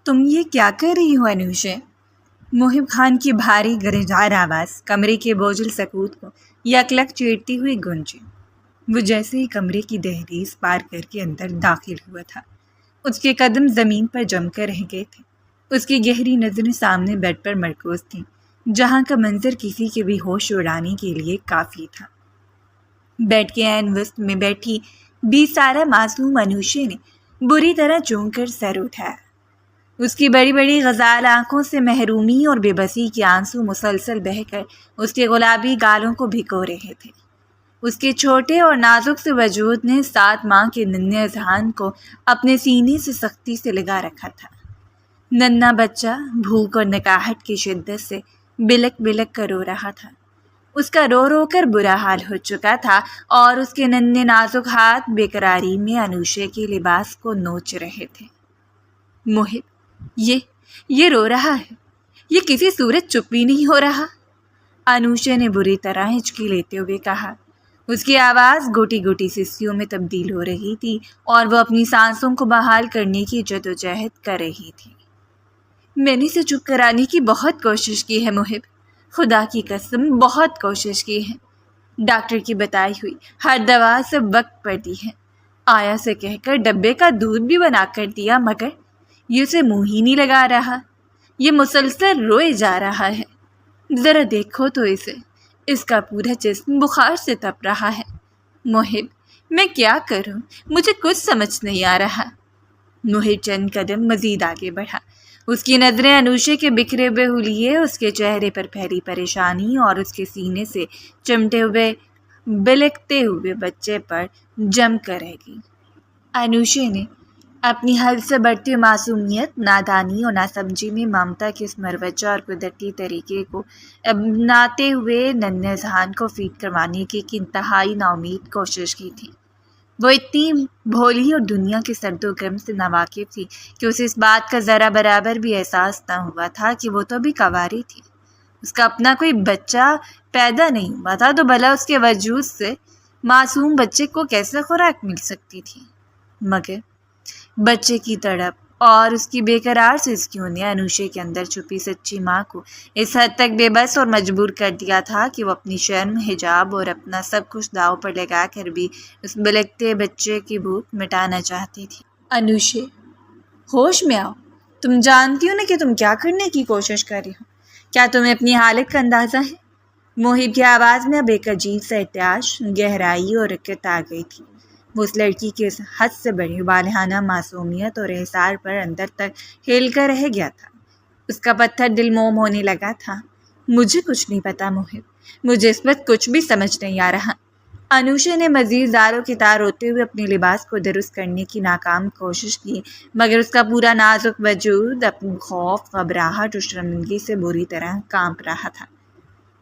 تم یہ کیا کر رہی ہو انوشے؟ محب خان کی بھاری گرجدار آواز کمرے کے بوجھل سکوت کو یکلک چیرتی ہوئی گونجی۔ وہ جیسے ہی کمرے کی دہلیز پار کر کے اندر داخل ہوا تھا، اس کے قدم زمین پر جم کر رہ گئے تھے۔ اس کی گہری نظریں سامنے بیڈ پر مرکوز تھیں، جہاں کا منظر کسی کے بھی ہوش اڑانے کے لیے کافی تھا۔ بیڈ کے عین وسط میں بیٹھی 20 سالہ معصوم انوشے نے بری طرح چونک کر سر اٹھایا۔ اس کی بڑی بڑی غزال آنکھوں سے محرومی اور بے بسی کے آنسو مسلسل بہہ کر اس کے گلابی گالوں کو بھگو رہے تھے۔ اس کے چھوٹے اور نازک سے وجود نے 7 ماہ کے ننھے اذہان کو اپنے سینے سے سختی سے لگا رکھا تھا۔ ننھا بچہ بھوک اور نکاہٹ کی شدت سے بلک بلک کر رو رہا تھا۔ اس کا رو رو کر برا حال ہو چکا تھا اور اس کے ننھے نازک ہاتھ بے قراری میں انوشے کے لباس کو نوچ رہے تھے۔ محب، یہ رو رہا ہے، یہ کسی صورت چپ بھی نہیں ہو رہا، انوشے نے بری طرح ہچکی لیتے ہوئے کہا۔ اس کی آواز گوٹی گوٹی سسیوں میں تبدیل ہو رہی تھی اور وہ اپنی سانسوں کو بحال کرنے کی جدوجہد کر رہی تھی۔ میں نے اسے چپ کرانے کی بہت کوشش کی ہے محب، خدا کی قسم بہت کوشش کی ہے۔ ڈاکٹر کی بتائی ہوئی ہر دوا سب وقت پر دی ہے، آیا سے کہہ کر ڈبے کا دودھ بھی بنا کر دیا، مگر یہ اسے منہ ہی نہیں لگا رہا۔ یہ مسلسل روئے جا رہا ہے، ذرا دیکھو تو اسے، اس کا پورا جسم بخار سے تپ رہا ہے۔ محب، میں کیا کروں، مجھے کچھ سمجھ نہیں آ رہا۔ محب چند قدم مزید آگے بڑھا۔ اس کی نظریں انوشے کے بکھرے ہوئے حلیے، اس کے چہرے پر پھیلی پریشانی اور اس کے سینے سے چمٹے ہوئے بلکتے ہوئے بچے پر جم کر رہ گئی۔ انوشے نے اپنی حد سے بڑھتی معصومیت، نادانی اور ناسمجھی میں ممتا کے اس مروجہ اور قدرتی طریقے کو اپناتے ہوئے ننھے اذہان کو فیڈ کروانے کی ایک انتہائی ناامید کوشش کی تھی۔ وہ اتنی بھولی اور دنیا کے سرد و گرم سے ناواقف تھی کہ اسے اس بات کا ذرا برابر بھی احساس نہ ہوا تھا کہ وہ تو ابھی کنواری تھی، اس کا اپنا کوئی بچہ پیدا نہیں ہوا تھا، تو بھلا اس کے وجود سے معصوم بچے کو کیسے خوراک مل سکتی تھی؟ مگر بچے کی تڑپ اور اس کی بے قرار سسکیوں نے انوشے کے اندر چھپی سچی ماں کو اس حد تک بے بس اور مجبور کر دیا تھا کہ وہ اپنی شرم، حجاب اور اپنا سب کچھ داؤ پر لگا کر بھی اس بلکتے بچے کی بھوک مٹانا چاہتی تھی۔ انوشے، ہوش میں آؤ، تم جانتی ہو نا کہ تم کیا کرنے کی کوشش کر رہی ہو؟ کیا تمہیں اپنی حالت کا اندازہ ہے؟ محب کی آواز میں اب ایک عجیب سا ارتعاش، گہرائی اور رقت آ گئی تھی۔ وہ اس لڑکی کی اس حد سے بڑی بالہانہ معصومیت اور احسار پر اندر تک ہل کر رہ گیا تھا۔ اس کا پتھر دل موم ہونے لگا تھا۔ مجھے کچھ نہیں پتا محب، مجھے اس وقت کچھ بھی سمجھ نہیں آ رہا۔ انوشے نے مزید زار و کتار ہوتے ہوئے اپنے لباس کو درست کرنے کی ناکام کوشش کی، مگر اس کا پورا نازک وجود اپنی خوف، گھبراہٹ اور شرمندگی سے بری طرح کانپ رہا تھا۔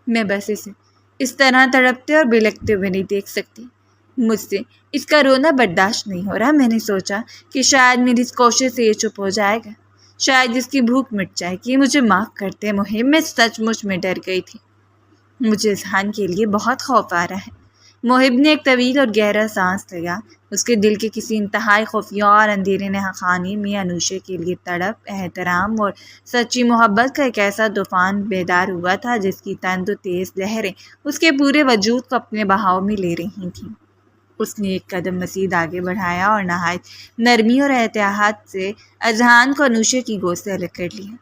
میں بس اسے اس طرح تڑپتے اور بلکتے ہوئے نہیں دیکھ سکتی، مجھ سے اس کا رونا برداشت نہیں ہو رہا۔ میں نے سوچا کہ شاید میری اس کوشش سے یہ چپ ہو جائے گا، شاید اس کی بھوک مٹ جائے گی۔ مجھے معاف کرتے محب، میں سچ مچ میں ڈر گئی تھی، مجھے اذہان کے لیے بہت خوف آ رہا ہے۔ محب نے ایک طویل اور گہرا سانس لیا۔ اس کے دل کے کسی انتہائی خفیہ اور اندھیرے خانے میں انوشے کے لیے تڑپ، احترام اور سچی محبت کا ایک ایسا طوفان بیدار ہوا تھا جس کی تند و تیز لہریں اس کے پورے وجود کو اپنے بہاؤ میں لے رہی تھیں۔ اس نے ایک قدم مزید آگے بڑھایا اور نہایت نرمی اور احتیاط سے اذہان کو انوشے کی گود سے الگ کر لیا۔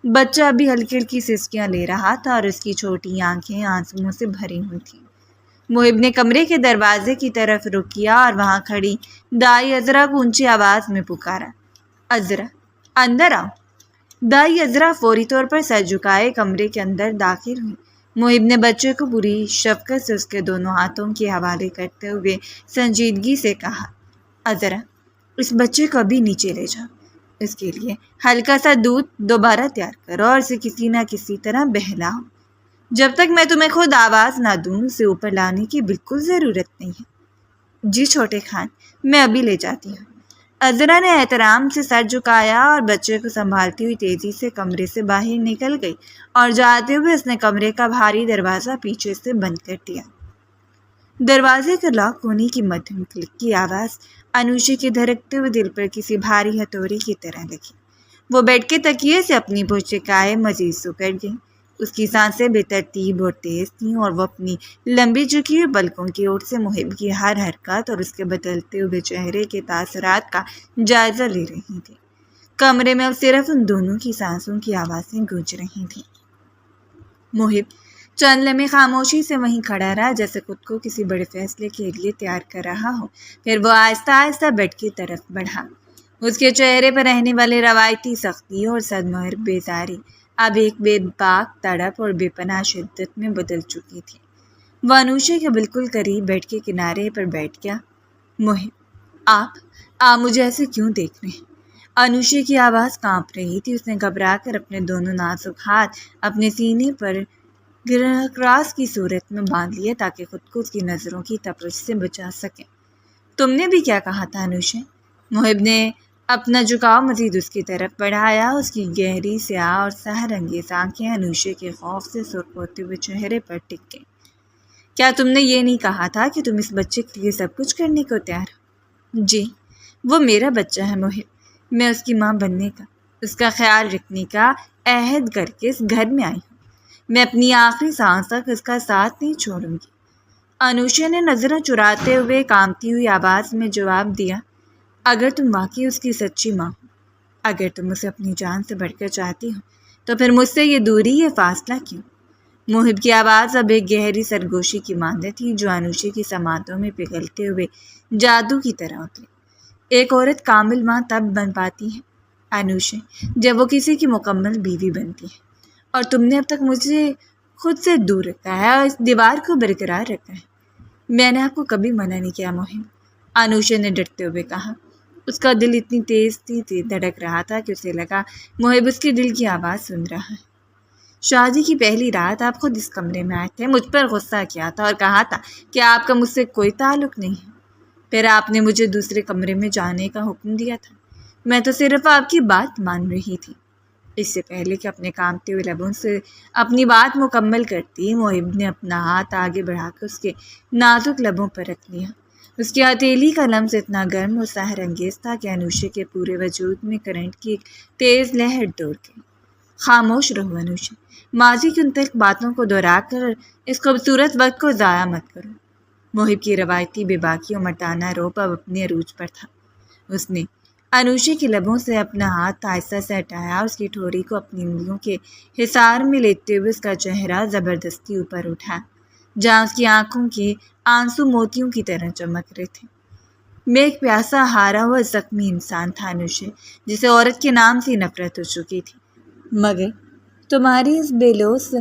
بچہ ابھی ہلکی ہلکی سسکیاں لے رہا تھا اور اس کی چھوٹی آنکھیں آنسوؤں سے بھری ہوئی تھیں۔ محب نے کمرے کے دروازے کی طرف رخ کیا اور وہاں کھڑی دائی عذرا کو اونچی آواز میں پکارا۔ عذرا، اندر آؤ۔ دائی عذرا فوری طور پر سر جھکائے کمرے کے اندر داخل ہوئی۔ محب نے بچے کو پوری شفقت سے اس کے دونوں ہاتھوں کے حوالے کرتے ہوئے سنجیدگی سے کہا، عذرا، اس بچے کو ابھی نیچے لے جاؤ، اس کے لیے ہلکا سا دودھ دوبارہ تیار کرو اور اسے کسی نہ کسی طرح بہلاؤ۔ جب تک میں تمہیں خود آواز نہ دوں اسے اوپر لانے کی بالکل ضرورت نہیں ہے۔ جی چھوٹے خان، میں ابھی لے جاتی ہوں۔ عذرا نے احترام سے سر جھکایا اور بچے کو سنبھالتی ہوئی تیزی سے کمرے سے باہر نکل گئی اور جاتے ہوئے اس نے کمرے کا بھاری دروازہ پیچھے سے بند کر دیا۔ دروازے کے لاک ہونے کی مدھم کلک کی آواز انوشے کے دھڑکتے ہوئے دل پر کسی بھاری ہتھوڑے کی طرح لگی۔ وہ بیڈ کے تکیے سے اپنی پشت چکائے مزید سکڑ گئی۔ اس کی سانسیں بے ترتیب اور تیز تھیں اور وہ اپنی لمبی جھکی ہوئی پلکوں کی اوٹ سے محب کی ہر حرکت اور اس کے بدلتے ہوئے چہرے کے تاثرات کا جائزہ لے رہی تھی۔ کمرے میں اب صرف ان دونوں کی سانسوں کی آوازیں گونج رہی تھیں۔ محب چند لمحے خاموشی سے وہیں کھڑا رہا، جیسے خود کو کسی بڑے فیصلے کے لیے تیار کر رہا ہو۔ پھر وہ آہستہ آہستہ بیڈ کی طرف بڑھا۔ اس کے چہرے پر رہنے والی روایتی سختی اور صدمہ اور بیزاری اب ایک بے باک تڑپ اور بے پناہ شدت میں بدل چکی تھی۔ وہ انوشے کے بالکل قریب بیڈ کے کنارے پر بیٹھ گیا۔ محب، آپ مجھے ایسے کیوں دیکھ رہے ہیں؟ انوشے کی آواز کانپ رہی تھی۔ اس نے گھبرا کر اپنے دونوں نازک ہاتھ اپنے سینے پر کراس کی صورت میں باندھ لیے تاکہ خود کو اس کی نظروں کی تپش سے بچا سکے۔ تم نے بھی کیا کہا تھا انوشے؟ محب نے اپنا جھکاؤ مزید اس کی طرف بڑھایا۔ اس کی گہری سیاہ اور سحر انگیز آنکھیں انوشے کے خوف سے سرخ ہوتے ہوئے چہرے پر ٹک گئیں۔ کیا تم نے یہ نہیں کہا تھا کہ تم اس بچے کے لیے سب کچھ کرنے کو تیار ہو؟ جی، وہ میرا بچہ ہے محب۔ میں اس کی ماں بننے کا، اس کا خیال رکھنے کا عہد کر کے اس گھر میں آئی ہوں۔ میں اپنی آخری سانس تک اس کا ساتھ نہیں چھوڑوں گی۔ انوشے نے نظریں چراتے ہوئے کانپتی ہوئی آواز میں جواب دیا۔ اگر تم واقعی اس کی سچی ماں ہو، اگر تم اسے اپنی جان سے بڑھ کر چاہتی ہو، تو پھر مجھ سے یہ دوری، یہ فاصلہ کیوں؟ محب کی آواز اب ایک گہری سرگوشی کی مانند تھی جو انوشے کی سماعتوں میں پگھلتے ہوئے جادو کی طرح اتری۔ ایک عورت کامل ماں تب بن پاتی ہے انوشے، جب وہ کسی کی مکمل بیوی بنتی ہے، اور تم نے اب تک مجھے خود سے دور رکھا ہے اور اس دیوار کو برقرار رکھا ہے۔ میں نے آپ کو کبھی منع نہیں کیا محب، انوشے نے ڈرتے ہوئے کہا۔ اس کا دل اتنی تیز دھڑک رہا تھا کہ اسے لگا محب اس کے دل کی آواز سن رہا ہے۔ شادی کی پہلی رات آپ خود اس کمرے میں آئے تھے، مجھ پر غصہ کیا تھا اور کہا تھا کہ آپ کا مجھ سے کوئی تعلق نہیں ہے۔ پھر آپ نے مجھے دوسرے کمرے میں جانے کا حکم دیا تھا۔ میں تو صرف آپ کی بات مان رہی تھی۔ اس سے پہلے کہ اپنے کانپتے ہوئے لبوں سے اپنی بات مکمل کرتی، محب نے اپنا ہاتھ آگے بڑھا کر اس کے نازک لبوں پر رکھ لیا۔ اس کی ہتھیلی کا لمس اتنا گرم اور سحر انگیز تھا کہ انوشے کے پورے وجود میں کرنٹ کی ایک تیز لہر دوڑ گئی۔ خاموش رہو انوشے، ماضی کی ان تلخ باتوں کو دہرا کر اس خوبصورت وقت کو ضائع مت کرو۔ محب کی روایتی بے باکی اور مردانہ روپ اب اپنے عروج پر تھا۔ اس نے انوشے کے لبوں سے اپنا ہاتھ آہستہ سے ہٹایا اور اس کی ٹھوری کو اپنی انگلیوں کے حصار میں لیتے ہوئے اس کا چہرہ زبردستی اوپر اٹھا، جہاں اس کی آنکھوں کے آنسو موتیوں کی طرح چمک رہے تھے۔ میں ایک پیاسا ہارا ہوا زخمی انسان تھا انوشے، جسے عورت کے نام سے نفرت ہو چکی تھی، مگر تمہاری اس بے لوث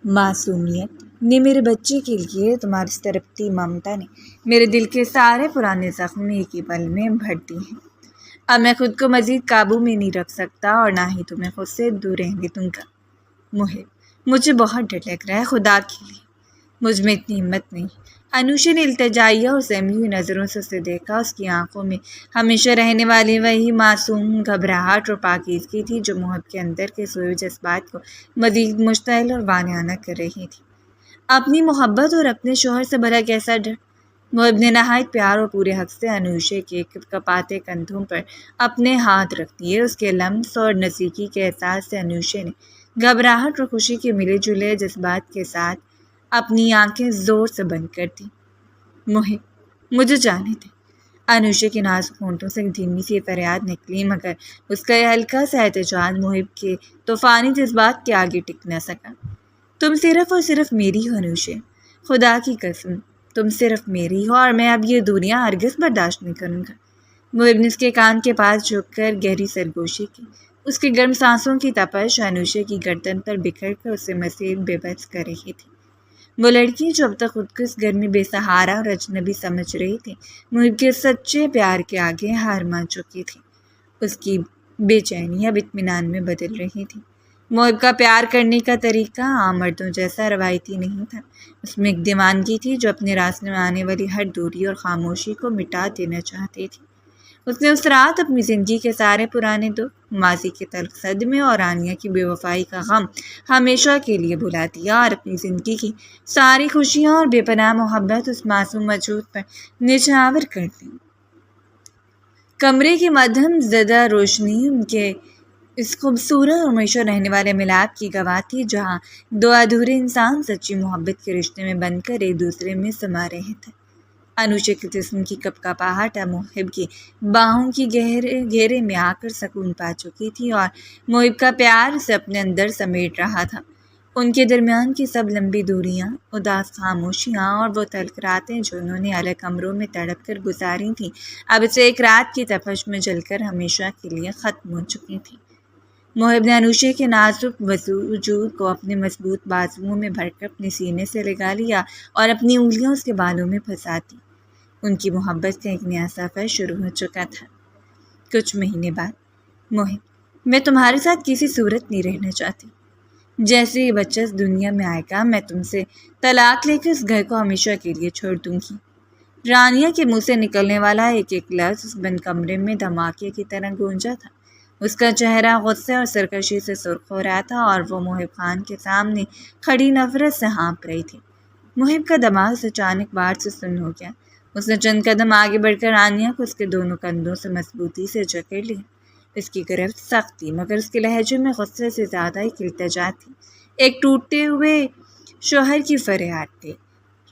معصومیت نے میرے بچے کے لیے، تمہاری اس تڑپتی ممتا نے میرے دل کے سارے پرانے زخم ایک ہی پل میں بھر دیے ہیں۔ اب میں خود کو مزید قابو میں نہیں رکھ سکتا اور نہ ہی تمہیں خود سے دور رہنے دوں گا۔ محب، مجھے بہت ڈر لگ رہا ہے، خدا کے لیے مجھ میں اتنی ہمت نہیں۔ انوشے نے التجائیہ اور سہمی ہوئی نظروں سے اسے دیکھا۔ اس کی آنکھوں میں ہمیشہ رہنے والی وہی معصوم گھبراہٹ اور پاکیزگی تھی جو محب کے اندر کے سوئے جذبات کو مزید مشتعل اور وانیانہ کر رہی تھی۔ اپنی محبت اور اپنے شوہر سے بھلا کیسا ڈر؟ محب نے نہایت پیار اور پورے حق سے انوشے کے کپاتے کندھوں پر اپنے ہاتھ رکھ دیے۔ اس کے لمس اور نزدیکی کے احساس سے انوشے نے گھبراہٹ اور خوشی کے ملے جلے جذبات کے ساتھ اپنی آنکھیں زور سے بند کر دیں۔ محب، مجھے جانے دیں۔ انوشے کے نازک ہونٹوں سے دھیمی سی فریاد نکلی، مگر اس کا یہ ہلکا سا احتجاج محب کے طوفانی جذبات کے آگے ٹک نہ سکا۔ تم صرف اور صرف میری ہو انوشے، خدا کی قسم تم صرف میری ہو، اور میں اب یہ دوریاں ہرگز برداشت نہیں کروں گا۔ محب نے اس کے کان کے پاس جھک کر گہری سرگوشی کی۔ اس کی گرم سانسوں کی تپش انوشے کی گردن پر بکھر کر اسے مزید بے بس کر رہی تھی۔ وہ لڑکی جو اب تک خود کو اس گھر میں بے سہارا اور اجنبی سمجھ رہی تھی، محب کے سچے پیار کے آگے ہار مان چکی تھی۔ اس کی بے چینی اب اطمینان میں بدل رہی تھی۔ محب کا پیار کرنے کا طریقہ عام مردوں جیسا روایتی نہیں تھا۔ اس میں ایک دیوانگی تھی جو اپنے راستے میں آنے والی ہر دوری اور خاموشی کو مٹا دینا چاہتی تھی۔ اس نے اس رات اپنی زندگی کے سارے پرانے دکھ، ماضی کے تلخ صدمے اور آنیہ کی بے وفائی کا غم ہمیشہ کے لیے بھلا دیا، اور اپنی زندگی کی ساری خوشیاں اور بے پناہ محبت اس معصوم وجود پر نچھاور کر دی۔ کمرے کی مدھم زدہ روشنی ان کے اس خوبصورت اور ہمیشہ رہنے والے ملاپ کی گواہ تھی، جہاں دو ادھورے انسان سچی محبت کے رشتے میں بن کر ایک دوسرے میں سما رہے تھے۔ انوشا کے جسم کی کپکپاہٹ اب محب کی باہوں کی گھیرے میں آ کر سکون پا چکی تھی اور محب کا پیار اسے اپنے اندر سمیٹ رہا تھا۔ ان کے درمیان کی سب لمبی دوریاں، اداس خاموشیاں اور وہ تلخ راتیں جو انہوں نے الگ کمروں میں تڑپ کر گزاری تھیں، اب اسے ایک رات کی تپش میں جل کر ہمیشہ کے لیے ختم ہو چکی تھیں۔ محب نے انوشا کے نازک وجود کو اپنے مضبوط بازوؤں میں بھر کر اپنے سینے سے لگا لیا اور اپنی انگلیاں اس کے بالوں میں پھنسا دی۔ ان کی محبت کا ایک نیا سفر شروع ہو چکا تھا۔ کچھ مہینے بعد، محب، میں تمہارے ساتھ کسی صورت نہیں رہنا چاہتی۔ جیسے یہ بچہ اس دنیا میں آئے گا، میں تم سے طلاق لے کر اس گھر کو ہمیشہ کے لیے چھوڑ دوں گی۔ رانیہ کے منہ سے نکلنے والا ایک ایک لفظ اس بند کمرے میں دھماکے کی طرح گونجا تھا۔ اس کا چہرہ غصے اور سرکشی سے سرخ ہو رہا تھا اور وہ محب خان کے سامنے کھڑی نفرت سے ہانپ رہی تھی۔ محب کا دماغ اچانک بار سے سن ہو گیا۔ اس نے چند قدم آگے بڑھ کر رانیہ کو اس کے دونوں کندھوں سے مضبوطی سے جکڑ لیا۔ اس کی گرفت سخت تھی، مگر اس کے لہجے میں غصے سے زیادہ ایک التجا تھی، ایک ٹوٹے ہوئے شوہر کی فریاد تھی۔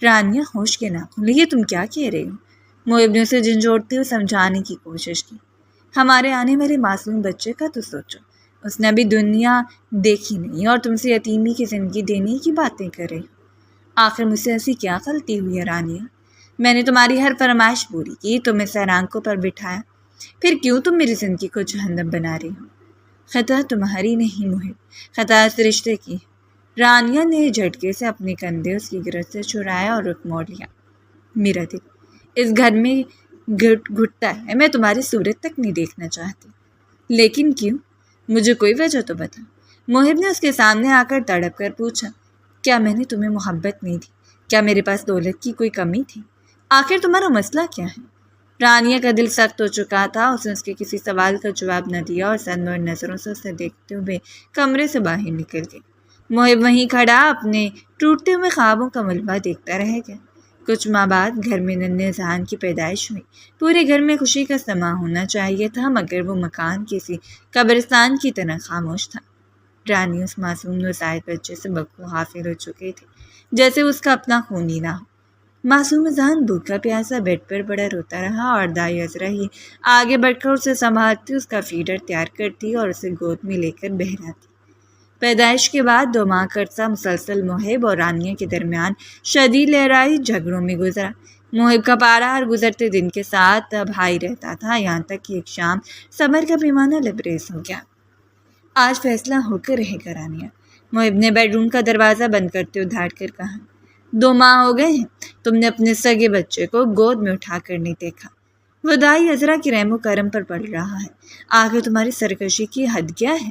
رانیہ، ہوش کے ناخن، یہ تم کیا کہہ رہے ہو؟ محب نے اسے جھنجھوڑتے ہوئے سمجھانے کی کوشش کی۔ ہمارے آنے والے معصوم بچے کا تو سوچو، اس نے ابھی دنیا دیکھی نہیں اور تم سے یتیمی کی زندگی دینے کی باتیں کر رہی ہو۔ آخر مجھ سے ایسی کیا غلطی ہوئی ہے رانیہ؟ میں نے تمہاری ہر فرمائش پوری کی، تمہیں سر آنکھوں پر بٹھایا، پھر کیوں تم میری زندگی کو جہنم بنا رہی ہو؟ خطا تمہاری نہیں محب، خطا اس رشتے کی۔ رانیہ نے جھٹکے سے اپنے کندھے اس کی گرفت سے چھڑایا اور رخ موڑ لیا۔ میرا دل اس گھر میں گھٹتا ہے، میں تمہاری صورت تک نہیں دیکھنا چاہتی۔ لیکن کیوں؟ مجھے کوئی وجہ تو بتا۔ محب نے اس کے سامنے آ کر تڑپ کر پوچھا۔ کیا میں نے تمہیں محبت نہیں دی؟ کیا میرے پاس دولت کی کوئی کمی تھی؟ آخر تمہارا مسئلہ کیا ہے؟ رانیہ کا دل سخت ہو چکا تھا، اس نے اس کے کسی سوال کا جواب نہ دیا اور سنور نظروں سے اسے دیکھتے ہوئے کمرے سے باہر نکل گئی۔ محب وہیں کھڑا اپنے ٹوٹتے ہوئے خوابوں کا ملبہ دیکھتا رہ گیا۔ کچھ ماہ بعد گھر میں ننھے ذہان کی پیدائش ہوئی۔ پورے گھر میں خوشی کا سما ہونا چاہیے تھا، مگر وہ مکان کسی قبرستان کی طرح خاموش تھا۔ رانی اس معصوم نوزائیدہ بچے سے بخو حافظ ہو چکی تھی، جیسے اس کا اپنا خون ہی نہ ہو۔ معصوم ذہان بھوکا پیاسا بیڈ پر بڑا روتا رہا اور دائی عذرا ہی آگے بڑھ کر اسے سنبھالتی، اس کا فیڈر تیار کرتی اور اسے گود میں لے کر بہلاتی۔ پیدائش کے بعد 2 ماہ کا عرصہ مسلسل محب اور رانیہ کے درمیان شدید لہرائی جھگڑوں میں گزرا۔ محب کا پارا ہر گزرتے دن کے ساتھ اب ہائی رہتا تھا، یہاں تک کہ ایک شام صبر کا پیمانہ لبریز ہو گیا۔ آج فیصلہ ہو کر رہے گا رانیہ، محب نے بیڈ روم کا دروازہ بند کرتے ہوئے دھاڑ کر کہا۔ 2 ماہ ہو گئے ہیں، تم نے اپنے سگے بچے کو گود میں اٹھا کر نہیں دیکھا۔ وہ دائی عذرا کی رحم و کرم پر پڑ رہا ہے۔ آخر تمہاری سرکشی کی حد کیا ہے؟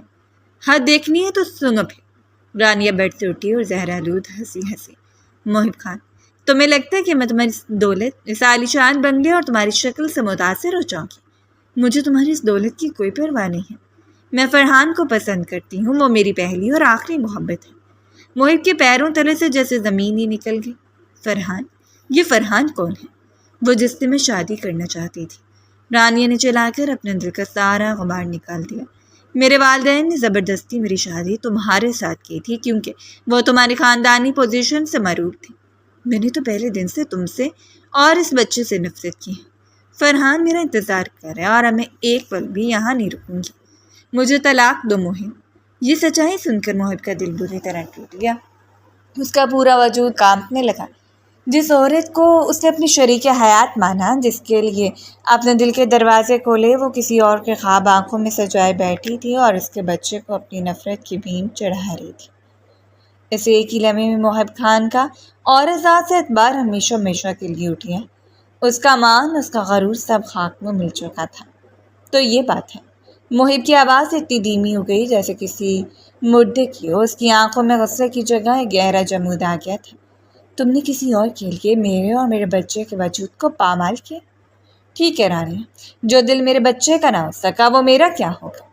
حد دیکھنی ہے تو سنو پھر۔ رانیہ بیٹھ سے اٹھی اور زہرآلود ہنسی۔ محب خان، تمہیں لگتا ہے کہ میں تمہاری دولت، اس عالیشان بنگلے اور تمہاری شکل سے متاثر ہو جاؤں گی؟ مجھے تمہاری اس دولت کی کوئی پرواہ نہیں ہے۔ میں فرحان کو پسند کرتی ہوں، وہ میری پہلی اور آخری محبت ہے۔ محب کے پیروں تلے سے جیسے زمین ہی نکل گئی۔ فرحان؟ یہ فرحان کون ہے؟ وہ جس سے میں شادی کرنا چاہتی تھی۔ رانیہ نے چلا کر اپنے دل کا سارا غبار نکال دیا۔ میرے والدین نے زبردستی میری شادی تمہارے ساتھ کی تھی، کیونکہ وہ تمہاری خاندانی پوزیشن سے مرعوب تھی۔ میں نے تو پہلے دن سے تم سے اور اس بچے سے نفرت کی ہے۔ فرحان میرا انتظار کر رہا ہے اور میں ایک پل بھی یہاں نہیں رکوں گی۔ مجھے طلاق دو محب۔ یہ سچائی سن کر محب کا دل بری طرح ٹوٹ گیا۔ اس کا پورا وجود کانپنے لگا۔ جس عورت کو اس نے اپنی شریک حیات مانا، جس کے لیے اپنے دل کے دروازے کھولے، وہ کسی اور کے خواب آنکھوں میں سجائے بیٹھی تھی اور اس کے بچے کو اپنی نفرت کی بھیم چڑھا رہی تھی۔ اس ایک ہی لمحے میں محب خان کا اور ذات سے اعتبار ہمیشہ کے لیے اٹھ گیا۔ اس کا مان، اس کا غرور سب خاک میں مل چکا تھا۔ تو یہ بات ہے۔ محب کی آواز اتنی دھیمی ہو گئی جیسے کسی مردے کی ہو۔ اس کی آنکھوں میں غصے کی جگہ ایک گہرا جمود آ گیا تھا۔ تم نے کسی اور کے لیے میرے اور میرے بچے کے وجود کو پامال کیا؟ ٹھیک ہے رانی، جو دل میرے بچے کا نہ ہو سکا وہ میرا کیا ہوگا؟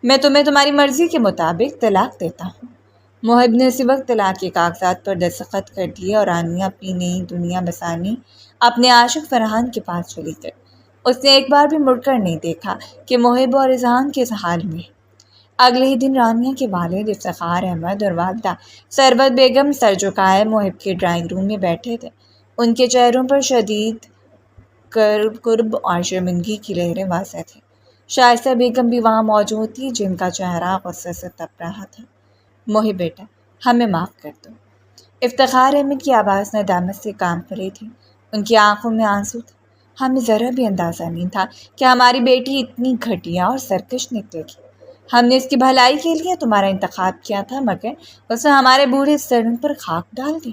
میں تمہیں تمہاری مرضی کے مطابق طلاق دیتا ہوں۔ محب نے اسی وقت طلاق کے کاغذات پر دستخط کر دیے اور رانیہ اپنی نئی دنیا بسانے اپنے عاشق فرحان کے پاس چلی گئی۔ اس نے ایک بار بھی مڑ کر نہیں دیکھا کہ محب اور اذہان کس حال میں۔ اگلے ہی دن رانیہ کے والد افتخار احمد اور والدہ ثروت بیگم سر جھکائے محب کے ڈرائنگ روم میں بیٹھے تھے۔ ان کے چہروں پر شدید قرب اور شرمندگی کی لہریں واضح تھیں۔ شائستہ بیگم بھی وہاں موجود تھی، جن کا چہرہ غصے سے تپ رہا تھا۔ محب بیٹا، ہمیں معاف کر دو۔ افتخار احمد کی آواز ندامت سے کانپ رہی تھی، ان کی آنکھوں میں آنسو تھے۔ ہمیں ذرا بھی اندازہ نہیں تھا کہ ہماری بیٹی اتنی گھٹیا اور سرکش نکلے گی۔ ہم نے اس کی بھلائی کے لیے تمہارا انتخاب کیا تھا، مگر اس نے ہمارے بوڑھے سروں پر خاک ڈال دی۔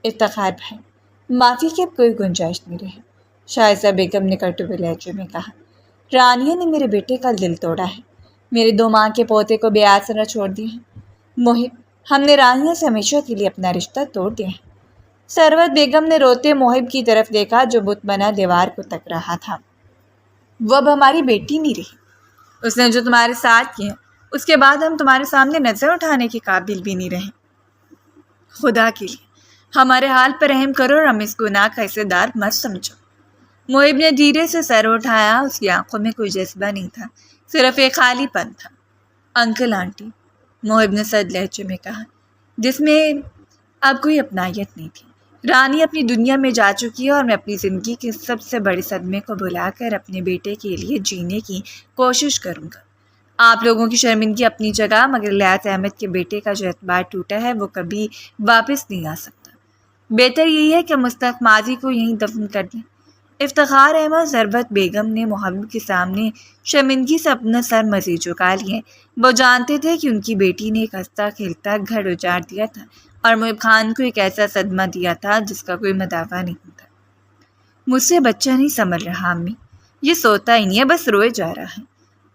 افتخار بھائی، معافی کی اب کوئی گنجائش نہیں رہی، شائستہ بیگم نے کٹوے لہجے میں کہا۔ رانیہ نے میرے بیٹے کا دل توڑا ہے، میرے 2 ماہ کے پوتے کو بے آسرا چھوڑ دیا ہے۔ محب، ہم نے رانیہ سے ہمیشہ کے لیے اپنا رشتہ توڑ دیا ہے۔ ثروت بیگم نے روتے محب کی طرف دیکھا جو بت بنا دیوار کو تک رہا تھا۔ وہ اب ہماری بیٹی نہیں رہی۔ اس نے جو تمہارے ساتھ کیا، اس کے بعد ہم تمہارے سامنے نظر اٹھانے کے قابل بھی نہیں رہے۔ خدا کے لیے ہمارے حال پر رحم کرو اور ہم اس گناہ کا حصے دار مت سمجھو۔ محب نے دھیرے سے سر اٹھایا، اس کی آنکھوں میں کوئی جذبہ نہیں تھا، صرف ایک خالی پن تھا۔ انکل آنٹی، محب نے سرد لہجے میں کہا، جس میں اب کوئی اپنائیت نہیں تھی، رانی اپنی دنیا میں جا چکی ہے اور میں اپنی زندگی کے سب سے بڑے صدمے کو بھلا کر اپنے بیٹے کے لیے جینے کی کوشش کروں گا۔ آپ لوگوں کی شرمندگی اپنی جگہ، مگر الیاس احمد کے بیٹے کا جو اعتبار ٹوٹا ہے وہ کبھی واپس نہیں آ سکتا۔ بہتر یہی ہے کہ مستحق ماضی کو یہیں دفن کر دیں۔ افتخار احمد ثروت بیگم نے محب کے سامنے شرمندگی سے اپنا سر مزید جھکا لیے۔ وہ جانتے تھے کہ ان کی بیٹی نے ایک ہنستا کھیلتا گھر اجاڑ دیا تھا اور محب خان کو ایک ایسا صدمہ دیا تھا جس کا کوئی مداوع نہیں تھا۔ مجھ سے بچہ نہیں سنبھل رہا امی، یہ سوتا ہی نہیں ہے، بس روئے جا رہا ہے۔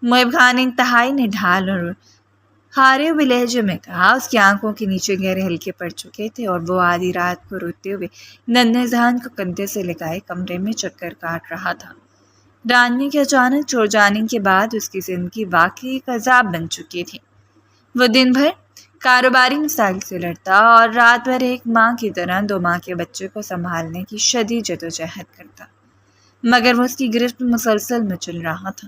محب خان نے انتہائی نڈھال اور ہارے ہوئے لہجے میں کہا۔ اس کی آنکھوں کے نیچے گہرے ہلکے پڑ چکے تھے اور وہ آدھی رات کو روتے ہوئے ننھے ذہن کو کندھے سے لگائے کمرے میں چکر کاٹ رہا تھا۔ رانیہ کے اچانک چھوڑ جانے کے بعد اس کی زندگی واقعی ایک عذاب بن چکی تھی۔ وہ دن بھر کاروباری مسائل سے لڑتا اور رات بھر ایک ماں کی طرح 2 ماہ کے بچے کو سنبھالنے کی شدید جدوجہد کرتا، مگر وہ اس کی گرفت مسلسل مچل رہا تھا۔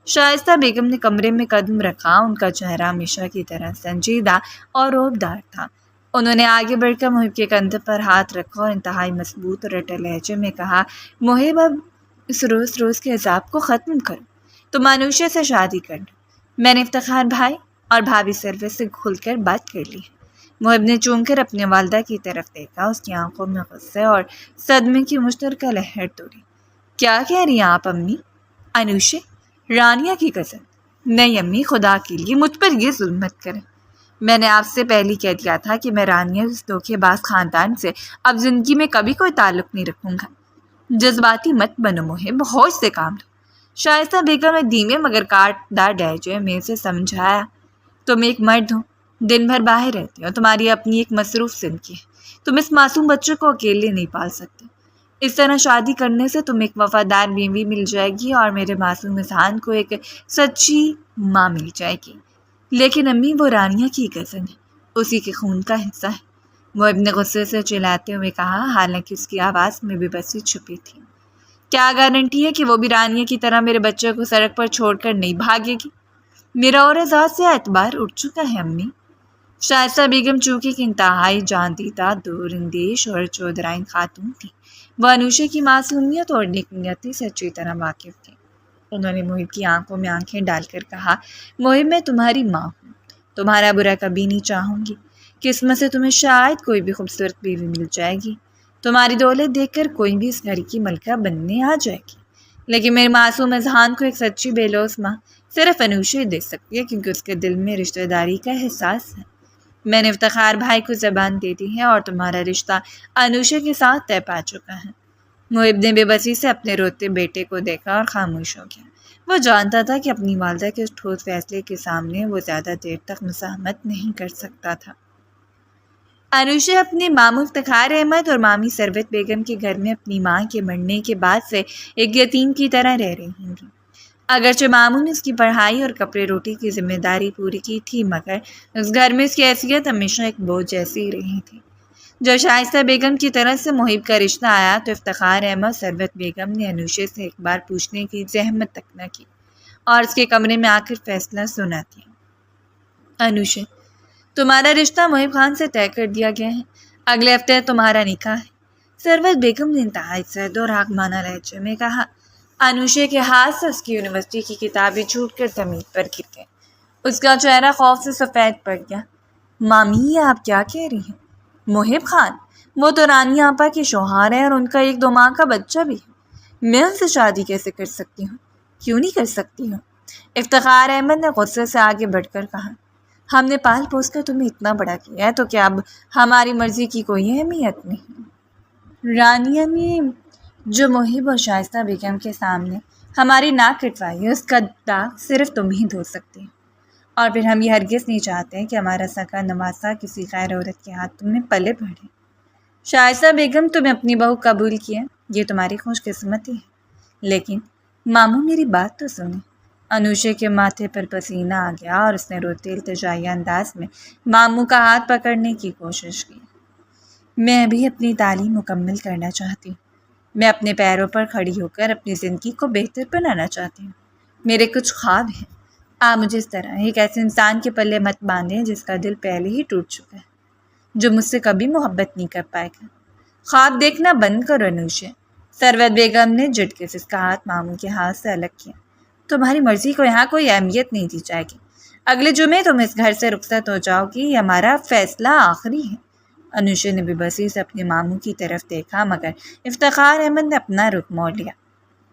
شائستہ بیگم نے کمرے میں قدم رکھا، ان کا چہرہ ہمیشہ کی طرح سنجیدہ اور رعبدار تھا۔ انہوں نے آگے بڑھ کر محب کے کندھے پر ہاتھ رکھا اور انتہائی مضبوط اور رٹے لہجے میں کہا، محب، اب اس روز روز کے عذاب کو ختم کرو، تم انوشے سے شادی کر لو۔ میں نے افتخار بھائی اور بھابھی ثروت سے کھل کر بات کر لی ہے۔ محب نے چوم کر اپنے والدہ کی طرف دیکھا، اس کی آنکھوں میں غصے اور صدمے کی مشترکہ لہر دوڑی۔ کیا کہہ رہی ہیں آپ امی؟ انوشے؟ رانیہ کی قسم نہیں امی، خدا کے لیے مجھ پر یہ ظلم مت کریں۔ میں نے آپ سے پہلے کہہ دیا تھا کہ میں رانیہ اس دھوکے باز خاندان سے اب زندگی میں کبھی کوئی تعلق نہیں رکھوں گا۔ جذباتی مت بنو محب، ہوش سے کام لو۔ شائستہ بیگم نے دھیمے مگر کاٹدار لہجے میں سے سمجھایا، تم ایک مرد ہو، دن بھر باہر رہتے ہو، تمہاری اپنی ایک مصروف زندگی ہے، تم اس معصوم بچے کو اکیلے نہیں پال سکتے۔ اس طرح شادی کرنے سے تم ایک وفادار بیوی مل جائے گی اور میرے معصوم اذہان کو ایک سچی ماں مل جائے گی۔ لیکن امی، وہ رانیہ کی کزن ہے، اسی کے خون کا حصہ ہے، وہ ابن غصے سے چلاتے ہوئے کہا، حالانکہ اس کی آواز میں بے بسی چھپی تھی۔ کیا گارنٹی ہے کہ وہ بھی رانیہ کی طرح میرے بچے کو سڑک پر چھوڑ کر نہیں بھاگے گی؟ میرا اور ذات سے اعتبار اٹھ چکا ہے امی۔ شائستہ بیگم چونکہ کہ انتہائی جان دیدہ، دور اندیش اور چودرائن خاتون تھی، وہ انوشے کی معصومیت اور نیکنیتی سے اچھی طرح واقف تھی۔ انہوں نے محب کی آنکھوں میں آنکھیں ڈال کر کہا، محب، میں تمہاری ماں ہوں، تمہارا برا کبھی نہیں چاہوں گی۔ قسمت سے تمہیں شاید کوئی بھی خوبصورت بیوی مل جائے گی، تمہاری دولت دیکھ کر کوئی بھی اس گھر کی ملکہ بننے آ جائے گی، لیکن میرے معصوم اذہان کو ایک سچی بے لوث ماں صرف انوشے دے سکتی ہے، کیونکہ اس کے دل میں رشتہ داری کا احساس ہے۔ میں نے افتخار بھائی کو زبان دے دی ہے اور تمہارا رشتہ انوشے کے ساتھ طے پا چکا ہے۔ محب نے بے بسی سے اپنے روتے بیٹے کو دیکھا اور خاموش ہو گیا۔ وہ جانتا تھا کہ اپنی والدہ کے اس ٹھوس فیصلے کے سامنے وہ زیادہ دیر تک مزاحمت نہیں کر سکتا تھا۔ انوشے اپنے ماموں افتخار احمد اور مامی ثروت بیگم کے گھر میں اپنی ماں کے مرنے کے بعد سے ایک یتیم کی طرح رہ رہی تھی۔ اگرچہ ماموں نے اس کی پڑھائی اور کپڑے روٹی کی ذمہ داری پوری کی تھی، مگر اس گھر میں اس کی حیثیت ہمیشہ ایک بوجھ جیسی رہی تھی۔ جب شائستہ بیگم کی طرف سے محب کا رشتہ آیا تو افتخار احمد ثروت بیگم نے انوشے سے ایک بار پوچھنے کی زحمت تک نہ کی اور اس کے کمرے میں آ کر فیصلہ سنا دیا۔ انوشے: تمہارا رشتہ محب خان سے طے کر دیا گیا ہے، اگلے ہفتے تمہارا نکاح ہے۔ ثروت بیگم نے انتہائی سرد اور حاکمانہ لہجے میں کہا۔ انوشے کے ہاتھ سے اس کی یونیورسٹی کی کتابیں چھوٹ کر زمین پر گر گئیں۔ اس کا چہرہ خوف سے سفید پڑ گیا۔ مامی، یہ آپ کیا کہہ رہی ہیں؟ محب خان، وہ تو رانی آپا کے شوہر ہیں اور ان کا 1-2 ماہ کا بچہ بھی ہے۔ میں ان سے شادی کیسے کر سکتی ہوں؟ کیوں نہیں کر سکتی ہوں؟ افتخار احمد نے غصے سے آگے بڑھ کر کہا۔ ہم نے پال پوس کر تمہیں اتنا بڑا کیا ہے تو کیا اب ہماری مرضی کی کوئی اہمیت نہیں؟ رانیہ نے جو محب اور شائستہ بیگم کے سامنے ہماری ناک کٹوائی ہے، اس کا داغ صرف تم ہی دھو سکتی ہو۔ اور پھر ہم یہ ہرگز نہیں چاہتے کہ ہمارا سگا نواسا کسی غیر عورت کے ہاتھ تم نے پلے بڑھے۔ شائستہ بیگم، تمہیں اپنی بہو قبول کیا، یہ تمہاری خوش قسمتی ہے، لیکن ماموں میری بات تو سنیں۔ انوشے کے ماتھے پر پسینہ آ گیا اور اس نے روتے التجائی انداز میں ماموں کا ہاتھ پکڑنے کی کوشش کی۔ میں بھی اپنی تعلیم مکمل کرنا چاہتی ہوں۔ میں اپنے پیروں پر کھڑی ہو کر اپنی زندگی کو بہتر بنانا چاہتی ہوں۔ میرے کچھ خواب ہیں۔ آپ مجھے اس طرح ایک ایسے انسان کے پلے مت باندھیں جس کا دل پہلے ہی ٹوٹ چکا ہے، جو مجھ سے کبھی محبت نہیں کر پائے گا۔ خواب دیکھنا بند کرو انوشے۔ ثروت بیگم نے جھٹکے سے اس کا ہاتھ ماموں کے ہاتھ سے الگ کیا۔ تمہاری مرضی کو یہاں کوئی اہمیت نہیں دی جائے گی۔ اگلے جمعے تم اس گھر سے رخصت ہو جاؤ گی، یہ ہمارا فیصلہ آخری ہے۔ انوشے نے بے بسی سے اپنے ماموں کی طرف دیکھا، مگر افتخار احمد نے اپنا رخ موڑ لیا۔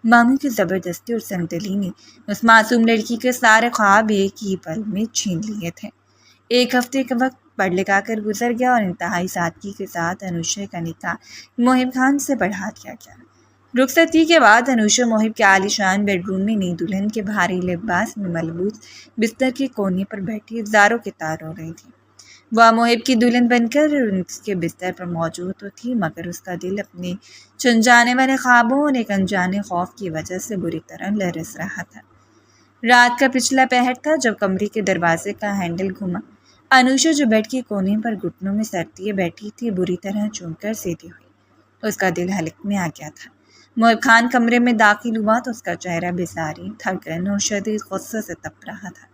ماموں کی زبردستی اور سنگدلی نے اس معصوم لڑکی کے سارے خواب ایک ہی پل میں چھین لیے تھے۔ 1 ہفتے کا وقت پڑھ لکھا کر گزر گیا اور انتہائی سادگی کے ساتھ انوشے کا نکاح محب خان سے پڑھا دیا گیا۔ رخصتی کے بعد انوشا محب کے عالی شان بیڈ روم میں نئی دلہن کے بھاری لباس میں ملبوس بستر کے کونے پر بیٹھی زاروں کے تار ہو رہی تھی۔ وہ محب کی دلہن بن کر اس کے بستر پر موجود تو تھی، مگر اس کا دل اپنے چن جانے والے خوابوں اور ایک انجانے خوف کی وجہ سے بری طرح لرز رہا تھا۔ رات کا پچھلا پہر تھا جب کمرے کے دروازے کا ہینڈل گھما۔ انوشا جو بیڈ کے کونے پر گھٹنوں میں سر دیے بیٹھی تھی، بری طرح چونک کر سیدھی ہوئی۔ اس کا دل حلق میں آ گیا تھا۔ محب خان کمرے میں داخل ہوا تو اس کا چہرہ بیزاری، تھکن اور شدید غصے سے تپ رہا تھا،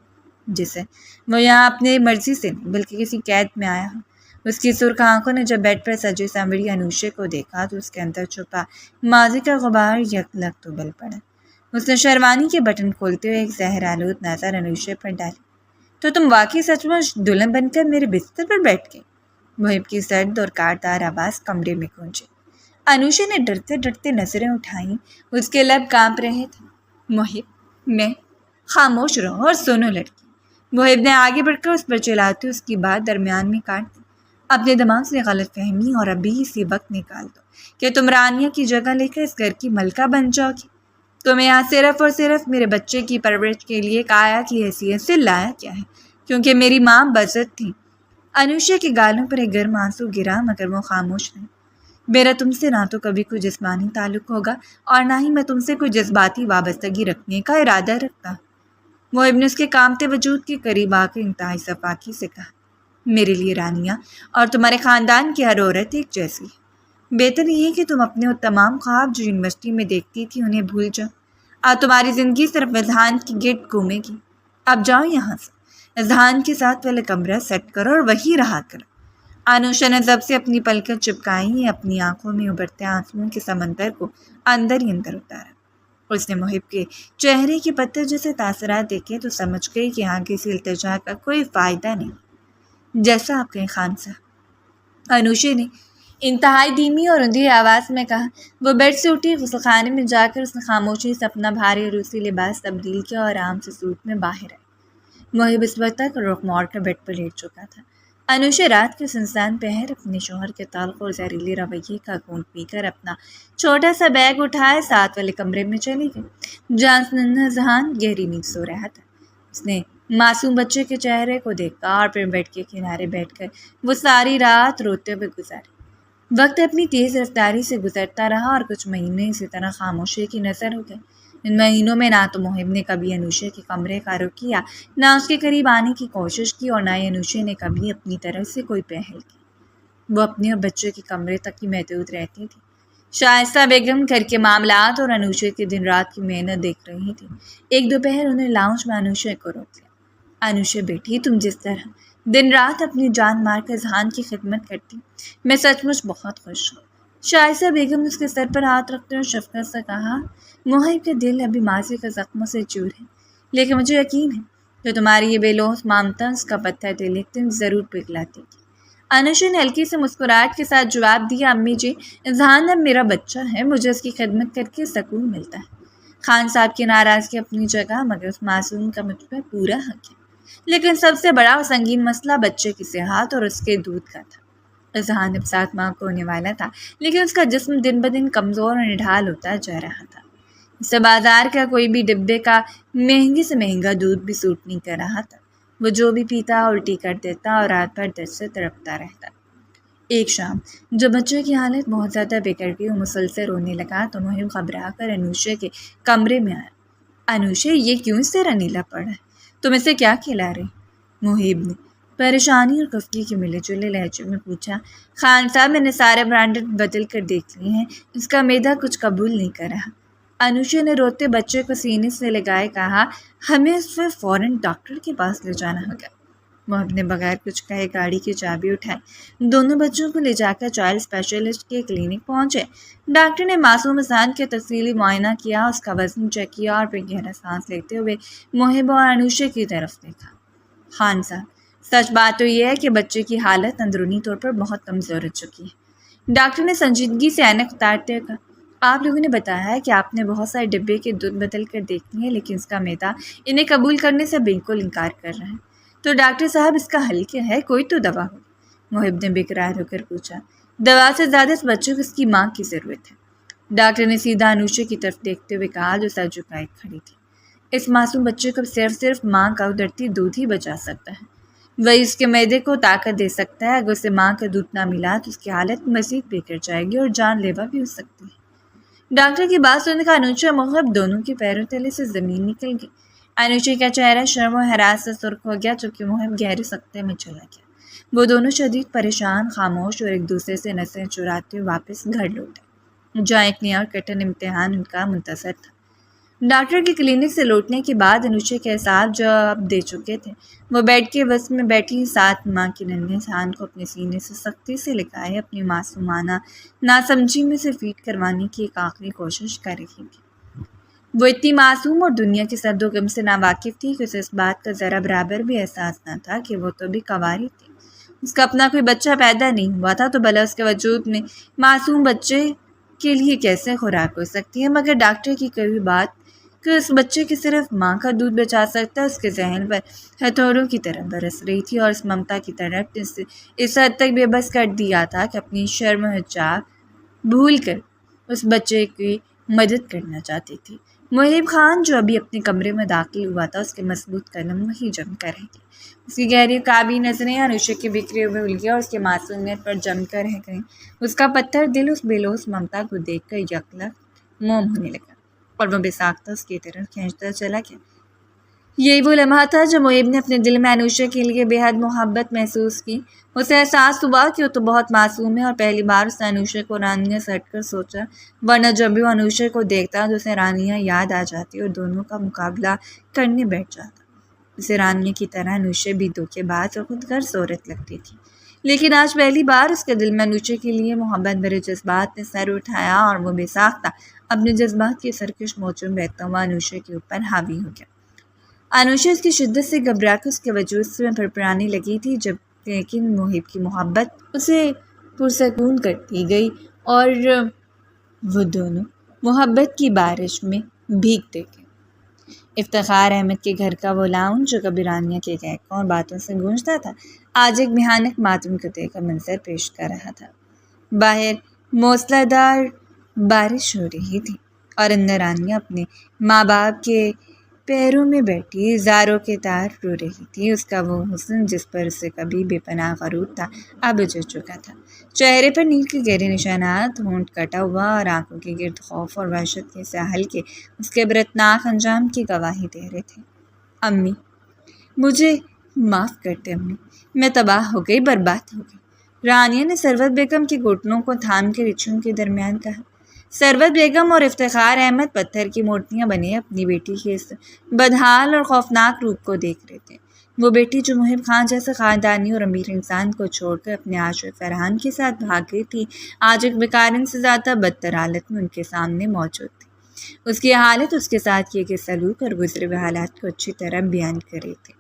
جسے وہ یہاں اپنی مرضی سے نہیں بلکہ کسی قید میں آیا ہو۔ اس کی سرخ آنکھوں نے جب بیڈ پر سجی سنوری انوشے کو دیکھا تو اس کے اندر چھپا ماضی کا غبار یکلخت ابل پڑا۔ اس نے شیروانی کے بٹن کھولتے ہوئے ایک زہر آلود نظر انوشے پر ڈالی۔ تو تم واقعی سچ مچ دلہن بن کر میرے بستر پر بیٹھ گئی؟ محب کی سرد اور کاٹدار آواز کمرے میں گونجی۔ انوشے نے ڈرتے ڈرتے نظریں اٹھائیں، اس کے لب کانپ رہے تھے۔ محب، میں… خاموش رہو اور سنو لڑکی۔ محب نے آگے بڑھ کر اس پر چلاتے اس کی بات درمیان میں کاٹ دی۔ اپنے دماغ سے غلط فہمی اور ابھی اسی وقت نکال دو کہ تم رانیہ کی جگہ لے کر اس گھر کی ملکہ بن جاؤ گی۔ تمہیں یہاں صرف اور صرف میرے بچے کی پرورش کے لیے ایک آیا کی حیثیت سے لایا کیا ہے، کیونکہ میری ماں بزرگ تھی۔ انوشے کے گالوں پر ایک گرم آنسو گرا، مگر وہ خاموش نہیں۔ میرا تم سے نہ تو کبھی کوئی جسمانی تعلق ہوگا اور نہ ہی میں تم سے کوئی جذباتی وابستگی رکھنے کا ارادہ رکھتا۔ محب نے اس کے کامتے وجود کے قریب آ کے انتہائی صفاقی سے کہا، میرے لیے رانیہ اور تمہارے خاندان کی ہر عورت ایک جیسی ہے۔ بہتر یہ ہے کہ تم اپنے وہ تمام خواب جو یونیورسٹی میں دیکھتی تھی انہیں بھول جاؤ۔ اب تمہاری زندگی صرف اذہان کی گرد گھومے گی۔ اب جاؤ یہاں سے۔ اذہان کے ساتھ والا کمرہ سیٹ کرو اور وہی رہا کرو۔ انوشا نے ضبط سے اپنی پلکیں چپکائیں، اپنی آنکھوں میں ابھرتے آنسوؤں کے سمندر کو اندر ہی اندر اتارا۔ اس نے محب کے چہرے کے پتھر جیسے تاثرات دیکھے تو سمجھ گئی کہ یہاں کسی التجا کا کوئی فائدہ نہیں۔ جیسا آپ کہیں خان صاحب، انوشے نے انتہائی دھیمی اور اندھی آواز میں کہا۔ وہ بیڈ سے اٹھی، غسل خانے میں جا کر اس نے خاموشی سے اپنا بھاری روسی لباس تبدیل کیا اور آرام سے سوٹ میں باہر آئی۔ محب اس وقت تک رخ موڑ کر بیڈ پر لیٹ چکا تھا۔ انوشا رات کے سنسان پہر اپنے شوہر کے تلخ اور زہریلے رویے کا گھونٹ پی کر اپنا چھوٹا سا بیگ اٹھائے ساتھ والے کمرے میں چلی گئی، جہاں ذہان گہری نیند سو رہا تھا۔ اس نے معصوم بچے کے چہرے کو دیکھا اور پھر بیڈ کے کنارے بیٹھ کر وہ ساری رات روتے ہوئے گزاری۔ وقت اپنی تیز رفتاری سے گزرتا رہا اور کچھ مہینے اسی طرح خاموشی کی نظر ہو گئے۔ ان مہینوں میں نہ تو محب نے کبھی انوشا کے کمرے کا رخ کیا، نہ اس کے قریب آنے کی کوشش کی، اور نہ ہی انوشا نے کبھی اپنی طرف سے کوئی پہل کی۔ وہ اپنے اور بچے کے کمرے تک ہی محدود رہتی تھی۔ شائستہ بیگم گھر کے معاملات اور انوشا کی دن رات کی محنت دیکھ رہی تھی۔ ایک دوپہر انہیں لاؤنج میں انوشا کو روک لیا۔ انوشا بیٹی، تم جس طرح دن رات اپنی جان مار کر ذہان کی خدمت کرتی، میں سچ مچ بہت خوش ہوں۔ شائستہ بیگم نے اس کے سر پر ہاتھ رکھتے اور شفقت سے کہا، محب کا دل ابھی ماضی کے زخموں سے چور ہے، لیکن مجھے یقین ہے کہ تمہاری یہ بے لوث مامتا اس کا پتھر دل ایک دن ضرور پگھلاتی گی۔ انوشا نے ہلکی سے مسکراہٹ کے ساتھ جواب دیا، امی جی، ذہان اب میرا بچہ ہے، مجھے اس کی خدمت کر کے سکون ملتا ہے۔ خان صاحب کی ناراضگی اپنی جگہ، مگر اس معصوم کا مجھ پر پورا حق ہے۔ لیکن سب سے بڑا اور سنگین مسئلہ بچے کی صحت اور اس کے دودھ کا تھا۔ ذہان اب 7 ماہ کو ہونے والا تھا، لیکن اس کا جسم دن بدن کمزور اور نڈھال ہوتا جا رہا تھا۔ اسے بازار کا کوئی بھی ڈبے کا مہنگے سے مہنگا دودھ بھی سوٹ نہیں کر رہا تھا۔ وہ جو بھی پیتا الٹی کر دیتا اور رات بھر درد سے تڑپتا رہتا۔ ایک شام جب بچے کی حالت بہت زیادہ بگڑ گئی اور مسلسل رونے لگا تو محب گھبرا کر انوشا کے کمرے میں آیا۔ انوشا، یہ کیوں اس طرح نیلا پڑا ہے؟ تم اسے کیا کھلا رہے؟ محب نے پریشانی اور کفگی کے ملے جلے لہجے میں پوچھا۔ خان صاحب، میں نے سارے برانڈڈ بدل کر دیکھ لیے ہیں، اس کا معدہ کچھ قبول نہیں کر رہا۔ انوشا نے روتے بچے کو سینے سے لگائے کہا، ہمیں اس پر فوراً ڈاکٹر کے پاس لے جانا ہوگا۔ محب نے بغیر کچھ کہے گاڑی کی چابی اٹھائی۔ دونوں بچوں کو لے جا کر چائلڈ اسپیشلسٹ کے کلینک پہنچے۔ ڈاکٹر نے معصوم ذہان کا تفصیلی معائنہ کیا، اس کا وزن چیک کیا اور پھر گہرا سانس لیتے ہوئے محب اور انوشا کی طرف دیکھا۔ خان صاحب، سچ بات تو یہ ہے کہ بچے کی حالت اندرونی طور پر بہت کمزور ہو چکی ہے۔ ڈاکٹر نے سنجیدگی سے عینک اتارتے ہوئے کہا، آپ لوگوں نے بتایا ہے کہ آپ نے بہت سارے ڈبے کے دودھ بدل کر دیکھ لیے، لیکن اس کا معدہ انہیں قبول کرنے سے بالکل انکار کر رہا ہے۔ تو ڈاکٹر صاحب، اس کا حل کیا ہے؟ کوئی تو دوا ہو؟ محب نے بےقرار ہو کر پوچھا۔ دوا سے زیادہ اس بچے کو اس کی ماں کی ضرورت ہے۔ ڈاکٹر نے سیدھا انوشا کی طرف دیکھتے ہوئے کہا، جو سر جھکائے کھڑی تھی۔ اس معصوم بچے کو صرف ماں کا ادرتی دودھ ہی بچا سکتا ہے، وہی اس کے معدے کو طاقت دے سکتا ہے۔ اگر اسے ماں کا دودھ نہ ملا تو اس کی حالت مزید بگڑ جائے گی اور جان لیوا بھی ہو سکتی ہے۔ ڈاکٹر کی بات سننے کا انوشا محب دونوں کے پیروں تلے سے زمین نکل گئی۔ انوشا کا چہرہ شرم و حراس سے سرخ ہو گیا، جبکہ محب گہرے سکتے میں چلا گیا۔ وہ دونوں شدید پریشان، خاموش اور ایک دوسرے سے نظریں چراتے ہوئے واپس گھر لوٹے، جہاں ایک نیا اور کٹھن امتحان ان کا منتظر تھا۔ ڈاکٹر کے کلینک سے لوٹنے کے بعد انوشا کے اعصاب جواب دے چکے تھے۔ وہ بیڈ کے وسط میں بیٹھی 7 ماہ کی ننھے ذہان کو اپنے سینے سے سختی سے لگائے اپنی معصومانہ ناسمجھی میں سے فیٹ کروانے کی ایک آخری کوشش کر رہی تھی۔ وہ اتنی معصوم اور دنیا کے سرد و غم سے ناواقف تھی کہ اسے اس بات کا ذرا برابر بھی احساس نہ تھا کہ وہ تو بھی کنواری تھی، اس کا اپنا کوئی بچہ پیدا نہیں ہوا تھا، تو بھلا اس کے وجود میں معصوم بچے کے لیے کیسے خوراک ہو سکتی ہے؟ مگر ڈاکٹر کی کہی بات کہ اس بچے کی صرف ماں کا دودھ بچا سکتا ہے، اس کے ذہن پر ہتھوڑوں کی طرح برس رہی تھی اور اس ممتا کی طرف اس حد تک بے بس کر دیا تھا کہ اپنی شرم و حجاب بھول کر اس بچے کی مدد کرنا چاہتی تھی۔ محب خان جو ابھی اپنے کمرے میں داخل ہوا تھا، اس کے مضبوط قدم وہیں جم کر رہ گئے۔ اس کی گہری کعبی نظریں انوشا کے بکھرے ہوئے الگیا اور اس کے معصومیت پر جم کر رہ گئیں۔ اس کا پتھر دل اس بے لوث ممتا کو دیکھ کر یکلخت موم ہونے لگا اور وہ بے ساختہ اس کی طرف کھینچتا چلا گیا۔ یہی وہ لمحہ تھا جب محب نے اپنے دل میں انوشا کے لیے بے حد محبت محسوس کی۔ اسے احساس ہوا کہ وہ تو بہت معصوم ہے، اور پہلی بار اس نے انوشا کو رانیہ سے ہٹ کر سوچا، ورنہ جب بھی وہ انوشا کو دیکھتا تو اسے رانیہ یاد آ جاتی اور دونوں کا مقابلہ کرنے بیٹھ جاتا۔ اسے رانیہ کی طرح انوشا بھی دھوکے باز اور خود غرض عورت لگتی تھی، لیکن آج پہلی بار اس کے دل میں انوشا کے لیے محبت بھرے جذبات نے سر اٹھایا اور وہ بے ساختہ اپنے جذبات کی سرکش موجوں میں بہتا ہوا انوشا کے اوپر حاوی ہو گیا۔ انوشا اس کی شدت سے گھبرا کر اس کے وجود سے پھرپھرانے لگی تھی، لیکن محب کی محبت اسے پرسکون کرتی گئی اور وہ دونوں محبت کی بارش میں بھیگتے گئے۔ افتخار احمد کے گھر کا وہ لاؤنج جو کبھی رانیہ کے گہکوں اور باتوں سے گونجتا تھا، آج ایک بھیانک ماتم کتے کا منظر پیش کر رہا تھا۔ باہر موسلا دھار بارش ہو رہی تھی اور اندر رانیہ اپنے ماں باپ کے پیروں میں بیٹھی زاروں کے تار رو رہی تھی۔ اس کا وہ حسن جس پر اسے کبھی بے پناہ غرور تھا، اب اجڑ چکا تھا۔ چہرے پر نیل کے گہرے نشانات، ہونٹ کٹا ہوا اور آنکھوں کے گرد خوف اور وحشت کے ساحل کے اس کے عبرتناک انجام کی گواہی دے رہے تھے۔ امی، مجھے معاف کرتے امی، میں تباہ ہو گئی، برباد ہو گئی، رانیہ نے ثروت بیگم کے گھٹنوں کو تھام کے رچھوں کے درمیان کہا۔ ثروت بیگم اور افتخار احمد پتھر کی مورتیاں بنے اپنی بیٹی کے اس بدحال اور خوفناک روپ کو دیکھ رہے تھے۔ وہ بیٹی جو محب خان جیسے خاندانی اور امیر انسان کو چھوڑ کر اپنے عاشق فرحان کے ساتھ بھاگ گئی تھی، آج ایک بیکارن سے زیادہ بدتر حالت میں ان کے سامنے موجود تھی۔ اس کی حالت، اس کے ساتھ کیے گئے سلوک اور گزرے ہوئے حالات کو اچھی طرح بیان کر رہی تھی۔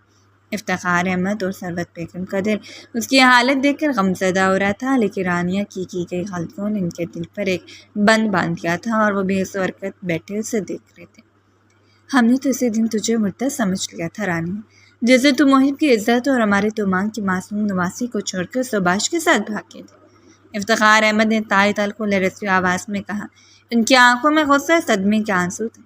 افتخار احمد اور ثروت بیگم کا دل اس کی حالت دیکھ کر غمزدہ ہو رہا تھا، لیکن رانیہ کی گئی غلطیوں نے ان کے دل پر ایک بند باندھ دیا تھا اور وہ بے حرکت بیٹھے اسے دیکھ رہے تھے۔ ہم نے تو اسی دن تجھے مردہ سمجھ لیا تھا رانیہ، جیسے تو محب کی عزت اور ہمارے تومان کی معصوم نواسی کو چھوڑ کر سباش کے ساتھ بھاگے تھے۔ افتخار احمد نے انتہائی تلخ و لرزتی آواز میں کہا۔ ان کی آنکھوں میں غصہ، صدمے کے آنسو تھے۔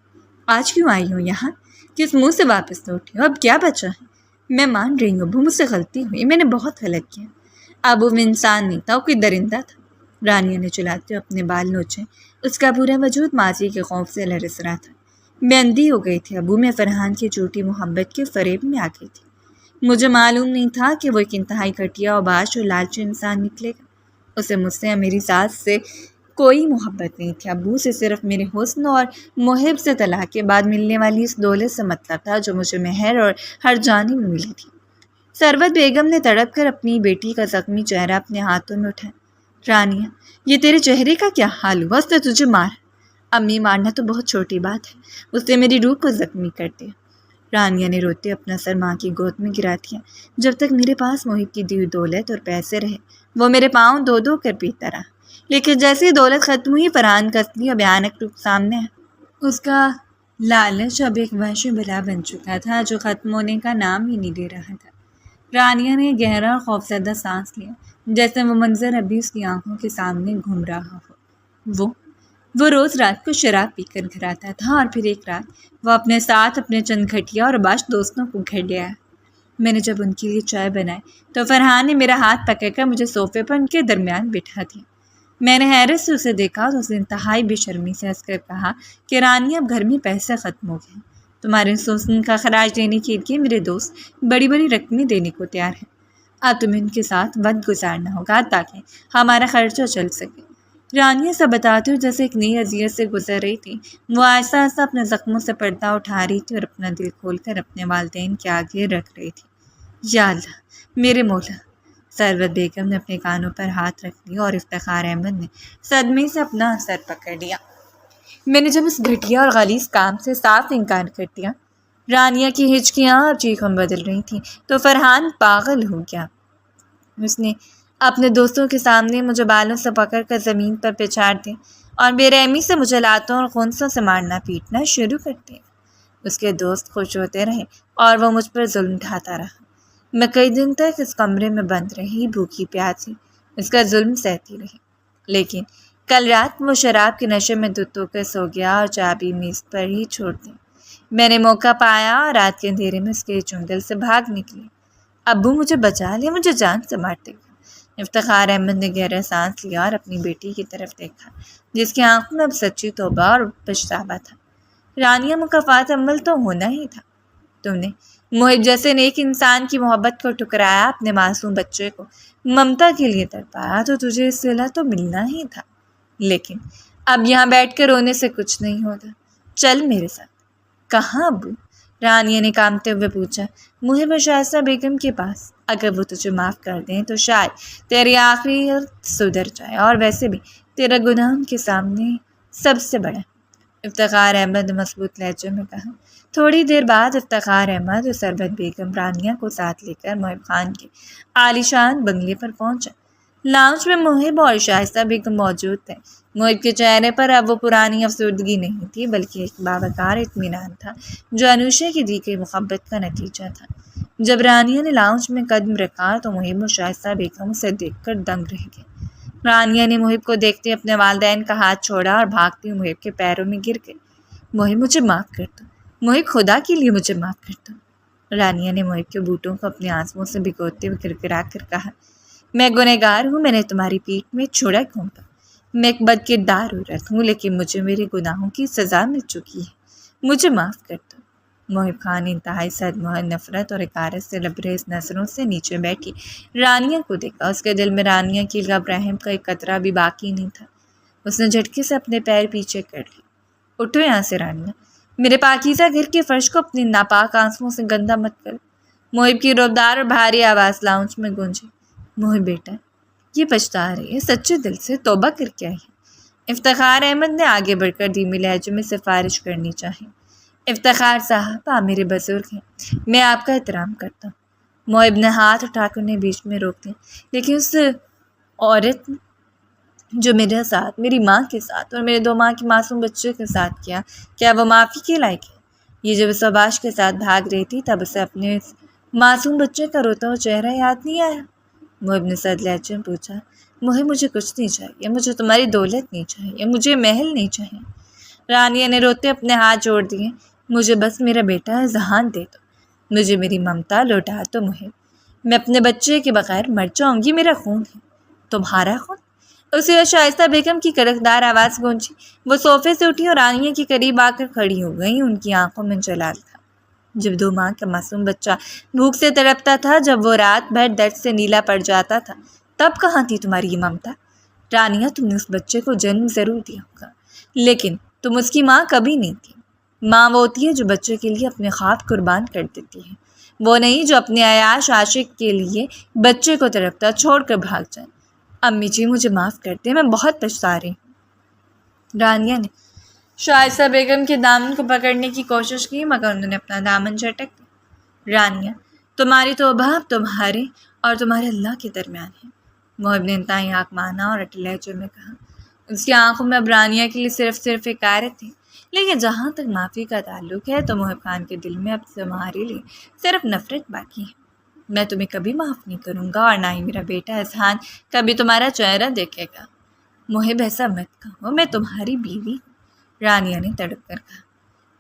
آج کیوں آئی ہوں یہاں؟ کس منہ سے واپس لوٹی ہو؟ اب کیا بچا ہے؟ میں مان رہی ہوں ابو، مجھ سے غلطی ہوئی، میں نے بہت غلط کیا۔ اب وہ انسان نہیں تھا، وہ کوئی درندہ تھا، رانیہ نے چلاتے ہوئے اپنے بال نوچے۔ اس کا پورا وجود ماضی کے خوف سے لرز رہا تھا۔ میں اندھی ہو گئی تھی ابو، میں فرحان کی جھوٹی محبت کے فریب میں آ گئی تھی۔ مجھے معلوم نہیں تھا کہ وہ ایک انتہائی گھٹیا اور باش اور لالچی انسان نکلے گا۔ اسے مجھ سے یا میری ذات سے کوئی محبت نہیں تھی ابو، سے صرف میرے حسن اور محب سے طلاق کے بعد ملنے والی اس دولت سے مطلب تھا جو مجھے مہر اور ہر جانب میں ملی تھی۔ ثروت بیگم نے تڑپ کر اپنی بیٹی کا زخمی چہرہ اپنے ہاتھوں میں اٹھایا۔ رانیہ، یہ تیرے چہرے کا کیا حال ہوا؟ اس نے تجھے مارا؟ امی، مارنا تو بہت چھوٹی بات ہے، اس نے میری روح کو زخمی کر دیا۔ رانیہ نے روتے اپنا سر ماں کی گود میں گرا دیا۔ جب تک میرے پاس محب کی دی ہوئی دولت اور پیسے رہے، وہ میرے پاؤں دھو دھو کر پیتا رہا، لیکن جیسے ہی دولت ختم ہوئی، فرحان کا اصلی اور بھیانک روپ سامنے ہے۔ اس کا لالچ اب ایک وحشی بلا بن چکا تھا جو ختم ہونے کا نام ہی نہیں لے رہا تھا۔ رانیہ نے گہرا اور خوفزدہ سانس لیا، جیسے وہ منظر ابھی اس کی آنکھوں کے سامنے گھوم رہا ہو۔ وہ روز رات کو شراب پی کر گھر آتا تھا، اور پھر ایک رات وہ اپنے ساتھ اپنے چند گھٹیا اور باش دوستوں کو گھر لے آیا۔ میں نے جب ان کے لیے چائے بنائی تو فرحان نے میرا ہاتھ پکڑ کر مجھے صوفے پر ان کے درمیان بٹھا دیا۔ میں نے حیرت سے اسے دیکھا تو اسے انتہائی بے شرمی سے ہنس کر کہا کہ رانی، اب گھر میں پیسے ختم ہو گئے، تمہارے حسن کا خراج دینے کے لیے میرے دوست بڑی بڑی رقمیں دینے کو تیار ہیں۔ اب تمہیں ان کے ساتھ وقت گزارنا ہوگا تاکہ ہمارا خرچہ چل سکے۔ رانیہ سب بتاتے ہوئے جیسے ایک نئی اذیت سے گزر رہی تھی، وہ آہستہ آہستہ اپنے زخموں سے پردہ اٹھا رہی تھی اور اپنا دل کھول کر اپنے والدین کے آگے رکھ رہی تھی۔ یا اللہ میرے مولا! ثروت بیگم نے اپنے کانوں پر ہاتھ رکھ لیا اور افتخار احمد نے صدمے سے اپنا سر پکڑ لیا۔ میں نے جب اس گھٹیا اور غلیظ کام سے صاف انکار کر دیا، رانیہ کی ہچکیاں اور چیخیں بدل رہی تھیں، تو فرحان پاگل ہو گیا۔ اس نے اپنے دوستوں کے سامنے مجھے بالوں سے پکڑ کر زمین پر پچھاڑ دیا اور بے رحمی سے مجھے لاتوں اور خونسوں سے مارنا پیٹنا شروع کر دیا۔ اس کے دوست خوش ہوتے رہے اور وہ مجھ پر ظلم ڈھاتا رہا۔ میں کئی دن تک اس کمرے میں بند رہی، بھوکی پیاسی، اس کا ظلم سہتی رہی، لیکن کل رات وہ شراب کے نشے میں دھت ہو کر سو گیا اور چابی میز پر ہی چھوڑ دی۔ میں نے موقع پایا اور رات کے اندھیرے میں اس کے چنگل سے بھاگ نکلی۔ ابو مجھے بچا لیا، مجھے جان سے مار دے گا۔ افتخار احمد نے گہرا سانس لیا اور اپنی بیٹی کی طرف دیکھا، جس کی آنکھوں میں اب سچی توبہ اور پچھتاوا تھا۔ رانیہ، مکافات عمل تو ہونا ہی تھا۔ تم نے محب جیسے نیک انسان کی محبت کو ٹکرایا، اپنے معصوم بچے کو ممتا کے لیے تڑپایا، تو تجھے اس صلہ تو ملنا ہی تھا۔ لیکن اب یہاں بیٹھ کر رونے سے کچھ نہیں ہوتا، چل میرے ساتھ۔ کہاں ابو؟ رانیہ نے کانپتے ہوئے پوچھا۔ محب اور شائستہ بیگم کے پاس۔ اگر وہ تجھے معاف کر دیں تو شاید تیری آخری سدھر جائے، اور ویسے بھی تیرا گناہ ان کے سامنے سب سے بڑا۔ افتخار احمد نے مضبوط لہجے میں کہا۔ تھوڑی دیر بعد افتخار احمد اور ثروت بیگم رانیہ کو ساتھ لے کر محب خان کے عالیشان بنگلے پر پہنچے۔ لاؤنج میں محب اور شائستہ بیگم موجود تھے۔ محب کے چہرے پر اب وہ پرانی افسردگی نہیں تھی، بلکہ ایک باوقار اطمینان تھا جو انوشے کی دی گئی محبت کا نتیجہ تھا۔ جب رانیہ نے لاؤنج میں قدم رکھا تو محب اور شائستہ بیگم اسے دیکھ کر دنگ رہ گئے۔ رانیہ نے محب کو دیکھتے اپنے والدین کا ہاتھ چھوڑا اور بھاگتی ہوئی محب کے پیروں میں گر گئی۔ محب، مجھے معاف کر دو، محب، خدا کے لیے مجھے معاف کر دو۔ رانیہ نے محب کے بوٹوں کو اپنے آنسوؤں سے بھگوتے ہوئے گڑگڑا کر کہا، میں گنہگار ہوں، میں نے تمہاری پیٹھ میں چھڑا گھونپا، میں ایک بد کردار عورت ہوں، لیکن مجھے میرے گناہوں کی سزا مل چکی ہے، مجھے معاف کر دو۔ محب خان انتہائی صدمہ، نفرت اور حقارت سے لبریز نظروں سے نیچے بیٹھی رانیہ کو دیکھا۔ اس کے دل میں رانیہ کی لب رحم کا ایک قطرہ بھی باقی نہیں تھا۔ اس نے جھٹکے سے اپنے پیر پیچھے کر لیے۔ اٹھو یہاں سے رانیہ، میرے پاکیزہ گھر کے فرش کو اپنے ناپاک آنسوؤں سے گندا مت کرو۔ محب کی رودار اور بھاری آواز لاؤنج میں گونجی۔ محب بیٹا یہ پچھتا رہی ہے، سچے دل سے توبہ کر کے آئی ہے۔ افتخار احمد نے آگے بڑھ کر دھیمی لہجے میں سفارش کرنی چاہی۔ افتخار صاحب آپ میرے بزرگ ہیں، میں آپ کا احترام کرتا ہوں۔ محب نے ہاتھ اٹھا کر انہیں بیچ میں روک دیا۔ لیکن اس عورت جو میرے ساتھ، میری ماں کے ساتھ اور میرے 2 ماہ کے معصوم بچے کے ساتھ کیا وہ معافی کے لائق ہے؟ یہ جب سباش کے ساتھ بھاگ رہی تھی تب اسے اپنے معصوم بچے کا روتا ہوا چہرہ یاد نہیں آیا؟ محب نے سرد لہجے میں پوچھا۔ محب مجھے کچھ نہیں چاہیے، مجھے تمہاری دولت نہیں چاہیے، مجھے محل نہیں چاہیے۔ رانیہ نے روتے اپنے ہاتھ جوڑ دیے۔ مجھے بس میرا بیٹا ذہان دے دو، مجھے میری ممتا لوٹا دو محب۔ میں اپنے بچے کے بغیر مر جاؤں گی، میرا خون ہے۔ تمہارا خون؟ اسی وقت شائستہ بیگم کی کڑکدار آواز گونجی۔ وہ صوفے سے اٹھی اور رانیہ کے قریب آ کر کھڑی ہو گئی۔ ان کی آنکھوں میں جلال تھا۔ جب 2 ماہ کا معصوم بچہ بھوک سے تڑپتا تھا، جب وہ رات بھر درد سے نیلا پڑ جاتا تھا، تب کہاں تھی تمہاری یہ ممتا؟ رانیہ تم نے اس بچے کو جنم ضرور دیا ہوگا، لیکن تم اس کی ماں کبھی نہیں تھی۔ ماں وہ ہوتی ہے جو بچے کے لیے اپنے خواب قربان کر دیتی ہے، وہ نہیں جو اپنے عیاش عاشق کے لیے بچے کو تڑپتا چھوڑ کر بھاگ جائے۔ امی جی مجھے معاف کر دیں، میں بہت پچھتا رہی ہوں۔ رانیہ نے شائستہ بیگم کے دامن کو پکڑنے کی کوشش کی مگر انہوں نے اپنا دامن جھٹک دیا۔ رانیہ تمہاری توبہ اب تمہارے اور تمہارے اللہ کے درمیان ہے، محب نے انتہائی آنکھ مانا اور اٹل لہجے میں کہا۔ اس کی آنکھوں میں اب رانیہ کے لیے صرف حقارت تھی، لیکن جہاں تک معافی کا تعلق ہے تو محب خان کے دل میں اب تمہارے لیے صرف نفرت باقی ہے۔ میں تمہیں کبھی معاف نہیں کروں گا اور نہ ہی میرا بیٹا اذہان کبھی تمہارا چہرہ دیکھے گا۔ محب ایسا مت کہو، میں تمہاری بیوی ہوں، رانیہ نے تڑپ کر کہا۔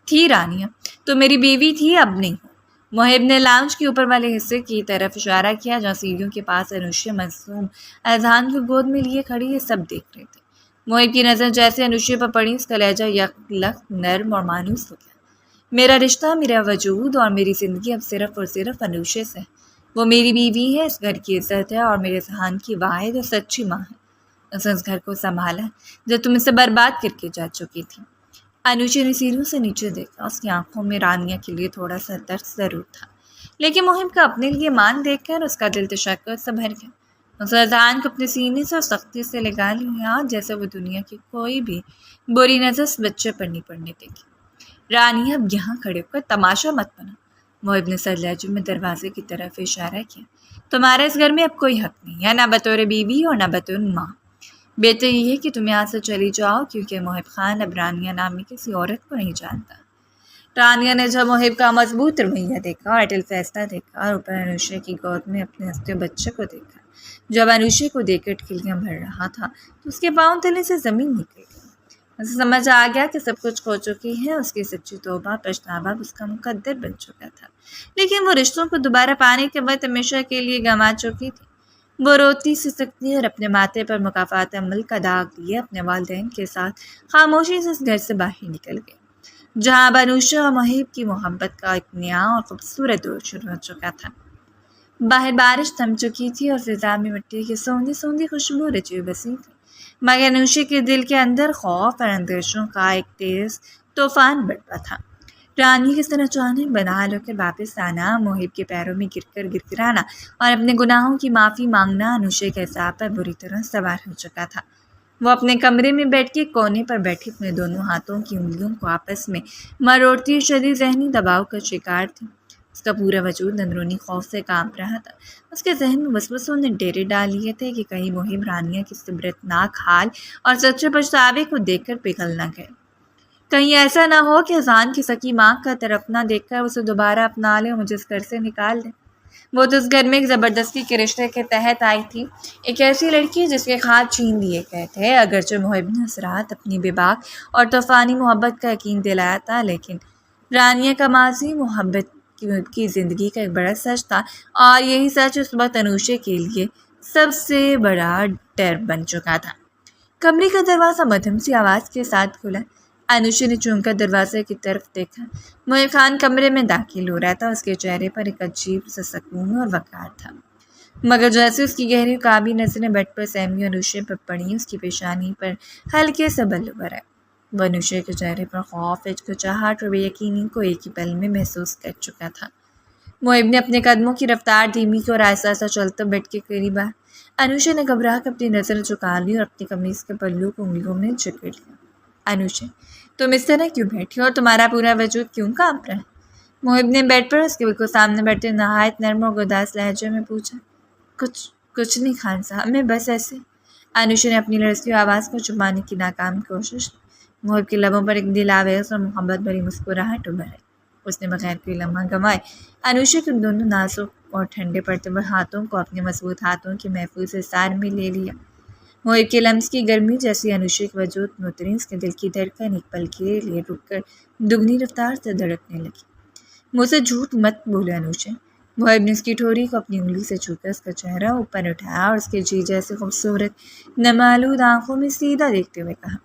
تھی رانیہ، تو میری بیوی تھی، اب نہیں ہو۔ محب نے لاؤنج کے اوپر والے حصے کی طرف اشارہ کیا جہاں سیڑھیوں کے پاس انوشیا معصوم اذہان کو گود میں لیے کھڑی ہے، سب دیکھ رہے تھے۔ محب کی نظر جیسے انوشیا پر پڑی، اس کا لہجہ یکلخت نرم اور مانوس ہو گیا۔ میرا رشتہ، میرا وجود اور میری زندگی اب صرف اور صرف انوشیا سے ہے۔ وہ میری بیوی ہے، اس گھر کی عزت ہے اور میرے اذہان کی واحد اور سچی ماں ہے۔ اس نے اس گھر کو سنبھالا جب تم اسے برباد کر کے جا چکی تھی۔ انوشیا نے سیڑھیوں سے نیچے دیکھا۔ اس کی آنکھوں میں رانیہ کے لیے تھوڑا سا درد ضرور تھا، لیکن محب کا اپنے لیے مان دیکھ کر اس کا دل تشکر سے بھر گیا۔ اس نے اذہان کو اپنے سینے سے اور سختی سے لگا لیا جیسے وہ دنیا کی کوئی بھی بری نظر اس بچے پر نہیں پڑنے دے گی۔ رانیہ اب یہاں کھڑے ہو کر تماشا مت بنا، محب نے سر لہجے میں دروازے کی طرف اشارہ کیا۔ تمہارا اس گھر میں اب کوئی حق نہیں ہے، نہ بطور بیوی اور نہ بطور ماں۔ بہتر یہ ہے کہ تم یہاں سے چلی جاؤ، کیونکہ محب خان اب رانیہ نامی کسی عورت کو نہیں جانتا۔ رانیہ نے جب محب کا مضبوط رویہ دیکھا اور اٹل فیصلہ دیکھا اور اوپر انوشیا کی گود میں اپنے ہنستے بچے کو دیکھا جو اب انوشیا کو دیکھ کر ٹھکلیاں بھر رہا تھا، تو اس کے پاؤں تلے سے زمین نکل گئی۔ اسے سمجھ آ گیا کہ سب کچھ کھو چکی ہے، اس کی سچی توبہ پچھتاوا اس کا مقدر بن چکا تھا، لیکن وہ رشتوں کو دوبارہ پانے کے وقت ہمیشہ کے لیے گنوا چکی تھی۔ وہ روتی سی سکتی اور اپنے ماتھے پر مکافات عمل کا داغ لیے اپنے والدین کے ساتھ خاموشی سے اس گھر سے باہر نکل گئے، جہاں انوشیا اور محب کی محبت کا ایک نیا اور خوبصورت دور شروع ہو چکا تھا۔ باہر بارش تھم چکی تھی اور فضا میں مٹی کی سوندھی سوندھی خوشبو رچی بسی تھی، مگر انوشیا کے دل کے اندر خوف اور اندیشوں کا ایک تیز طوفان بڑھتا تھا۔ رانی کس طرح اچانک بدحال ہو کر واپس آنا، محب کے پیروں میں گر کر گرانا اور اپنے گناہوں کی معافی مانگنا انوشیا کے حساب پر بری طرح سوار ہو چکا تھا۔ وہ اپنے کمرے میں بیٹھ کے کونے پر بیٹھی اپنے دونوں ہاتھوں کی انگلیوں کو آپس میں مروڑتی شدید ذہنی دباؤ کا شکار تھی۔ اس کا پورا وجود اندرونی خوف سے کانپ رہا تھا۔ اس کے ذہن میں وسوسوں نے ڈیرے ڈال لیے تھے کہ کہیں محب رانیہ کی اس عبرتناک حال اور سچے پچھتاوے کو دیکھ کر پگھل نہ گئے۔ کہیں ایسا نہ ہو کہ اذہان کی سکی ماں کا تڑپنا دیکھ کر اسے دوبارہ اپنا لے اور مجھے اس گھر سے نکال دے۔ وہ تو اس گھر میں ایک زبردستی کے رشتے کے تحت آئی تھی، ایک ایسی لڑکی جس کے خواب چھین لیے گئے تھے۔ اگرچہ محب نے اس رات اپنی بے باک اور طوفانی محبت کا یقین دلایا تھا، لیکن رانیہ کا ماضی محبت کی زندگی کا ایک بڑا سچ تھا، اور یہی سچ اس وقت انوشیا کے لیے سب سے بڑا ڈر بن چکا تھا۔ کمرے کا دروازہ مدھم سی آواز کے ساتھ کھلا۔ انوشیا نے چونک کر دروازے کی طرف دیکھا۔ محب خان کمرے میں داخل ہو رہا تھا۔ اس کے چہرے پر ایک عجیب سا سکون اور وقار تھا، مگر جیسے اس کی گہری قابی نظریں بیڈ پر سہمی انوشیا پر پڑیں، اس کی پیشانی پر ہلکے سے بل ابھر آئے۔ وہ انوشیا کے چہرے پر خوف، ہچکچاہٹ اور بے یقینی کو ایک ہی پل میں محسوس کر چکا تھا۔ محب نے اپنے قدموں کی رفتار دھیمی کی اور آہستہ آہستہ چلتا بیڈ کے قریب آیا۔ انوشا نے گھبرا کر اپنی نظر جھکا لی اور اپنی قمیض کے پلو کو انگلیوں میں جکڑ لیا۔ انوشا، تم اس طرح کیوں بیٹھی اور تمہارا پورا وجود کیوں کانپ رہا ہے؟ محب نے بیڈ پر اس کے بالکل سامنے بیٹھے نہایت نرم اور گداس لہجے میں پوچھا۔ کچھ نہیں خان صاحب، میں بس ایسے۔ انوشا نے اپنی لرزتی آواز کو چھپانے کی ناکام کوشش کی۔ محب کے لبوں پر ایک دل آویز اور محبت بھری مسکراہٹ ابھر آئی۔ اس نے بغیر کوئی لمحہ گنوائے انوشا کے دونوں نازک اور ٹھنڈے پڑتے ہوئے ہاتھوں کو اپنے مضبوط ہاتھوں کے محفوظ حصار میں لے لیا۔ محب کے لمس کی گرمی جیسی انوشا کے وجود میں اتری، اس کے دل کی دھڑکن ایک پل کے لیے رک کر دگنی رفتار سے دھڑکنے لگی۔ مجھ سے جھوٹ مت بولو انوشا۔ محب نے اس کی ٹھوری کو اپنی انگلی سے چھو کر اس کا چہرہ اوپر اٹھایا اور اس کے جی جیسے خوبصورت نمالود آنکھوں میں سیدھا دیکھتے ہوئے کہا،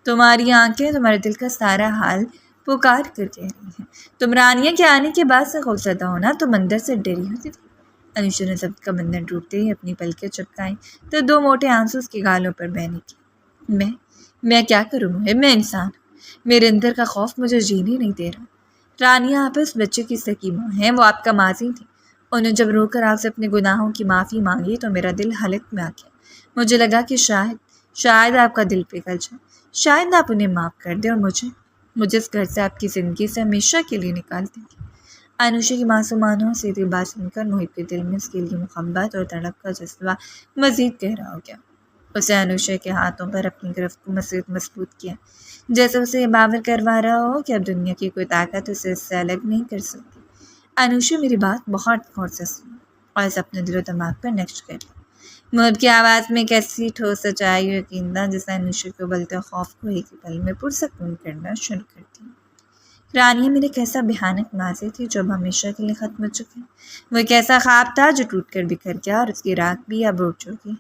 تمہاری آنکھیں تمہارے دل کا سارا حال پکار کر کہہ رہی ہیں۔ تم رانیہ کے آنے کے بعد سے خوفزدہ ہونا، تم اندر سے ڈری ہوتی تھی۔ انوشا نے ضبط کا بندھن ٹوٹتے ہی اپنی پلکیں چپکائیں تو دو موٹے آنسو اس کے گالوں پر بہنے کی۔ میں کیا کروں محب، میں انسان ہوں، میرے اندر کا خوف مجھے جینے نہیں دے رہا۔ رانیہ آپ اس بچے کی سکی ماں ہیں، وہ آپ کا ماضی تھی۔ انہوں جب رو کر آپ سے اپنے گناہوں کی معافی مانگی تو میرا دل حلق میں آ گیا۔ مجھے لگا کہ شاید آپ کا دل پگھل جائے، شاید آپ انہیں معاف کر دیں اور مجھے اس گھر سے آپ کی زندگی سے ہمیشہ کے لیے نکال دیں گے۔ انوشا کی معصومانہ اور سیدھی بات سن کر محب کے دل میں اس کے لیے محبت اور تڑپ کا جذبہ مزید گہرا ہو گیا۔ اسے انوشا کے ہاتھوں پر اپنی گرفت کو مزید مضبوط کیا، جیسے اسے یہ باور کروا رہا ہو کہ اب دنیا کی کوئی طاقت اسے اس سے الگ نہیں کر سکتی۔ انوشا، میری بات بہت غور سے سنو اور اسے اپنے دل و دماغ پر نقش کر لو۔ محب کی آواز میں ایک ایسی ٹھوس سچائی و یقین تھا جس نے انوشا کے ابلتے خوف کو ایک پل میں پرسکون کرنا شروع کر دیا۔ رانیہ میرے کیسا بھیانک ماضی تھی جو اب ہمیشہ کے لیے ختم ہو چکے، وہ ایک ایسا خواب تھا جو ٹوٹ کر بکھر گیا اور اس کی راکھ بھی اب اڑ چکی۔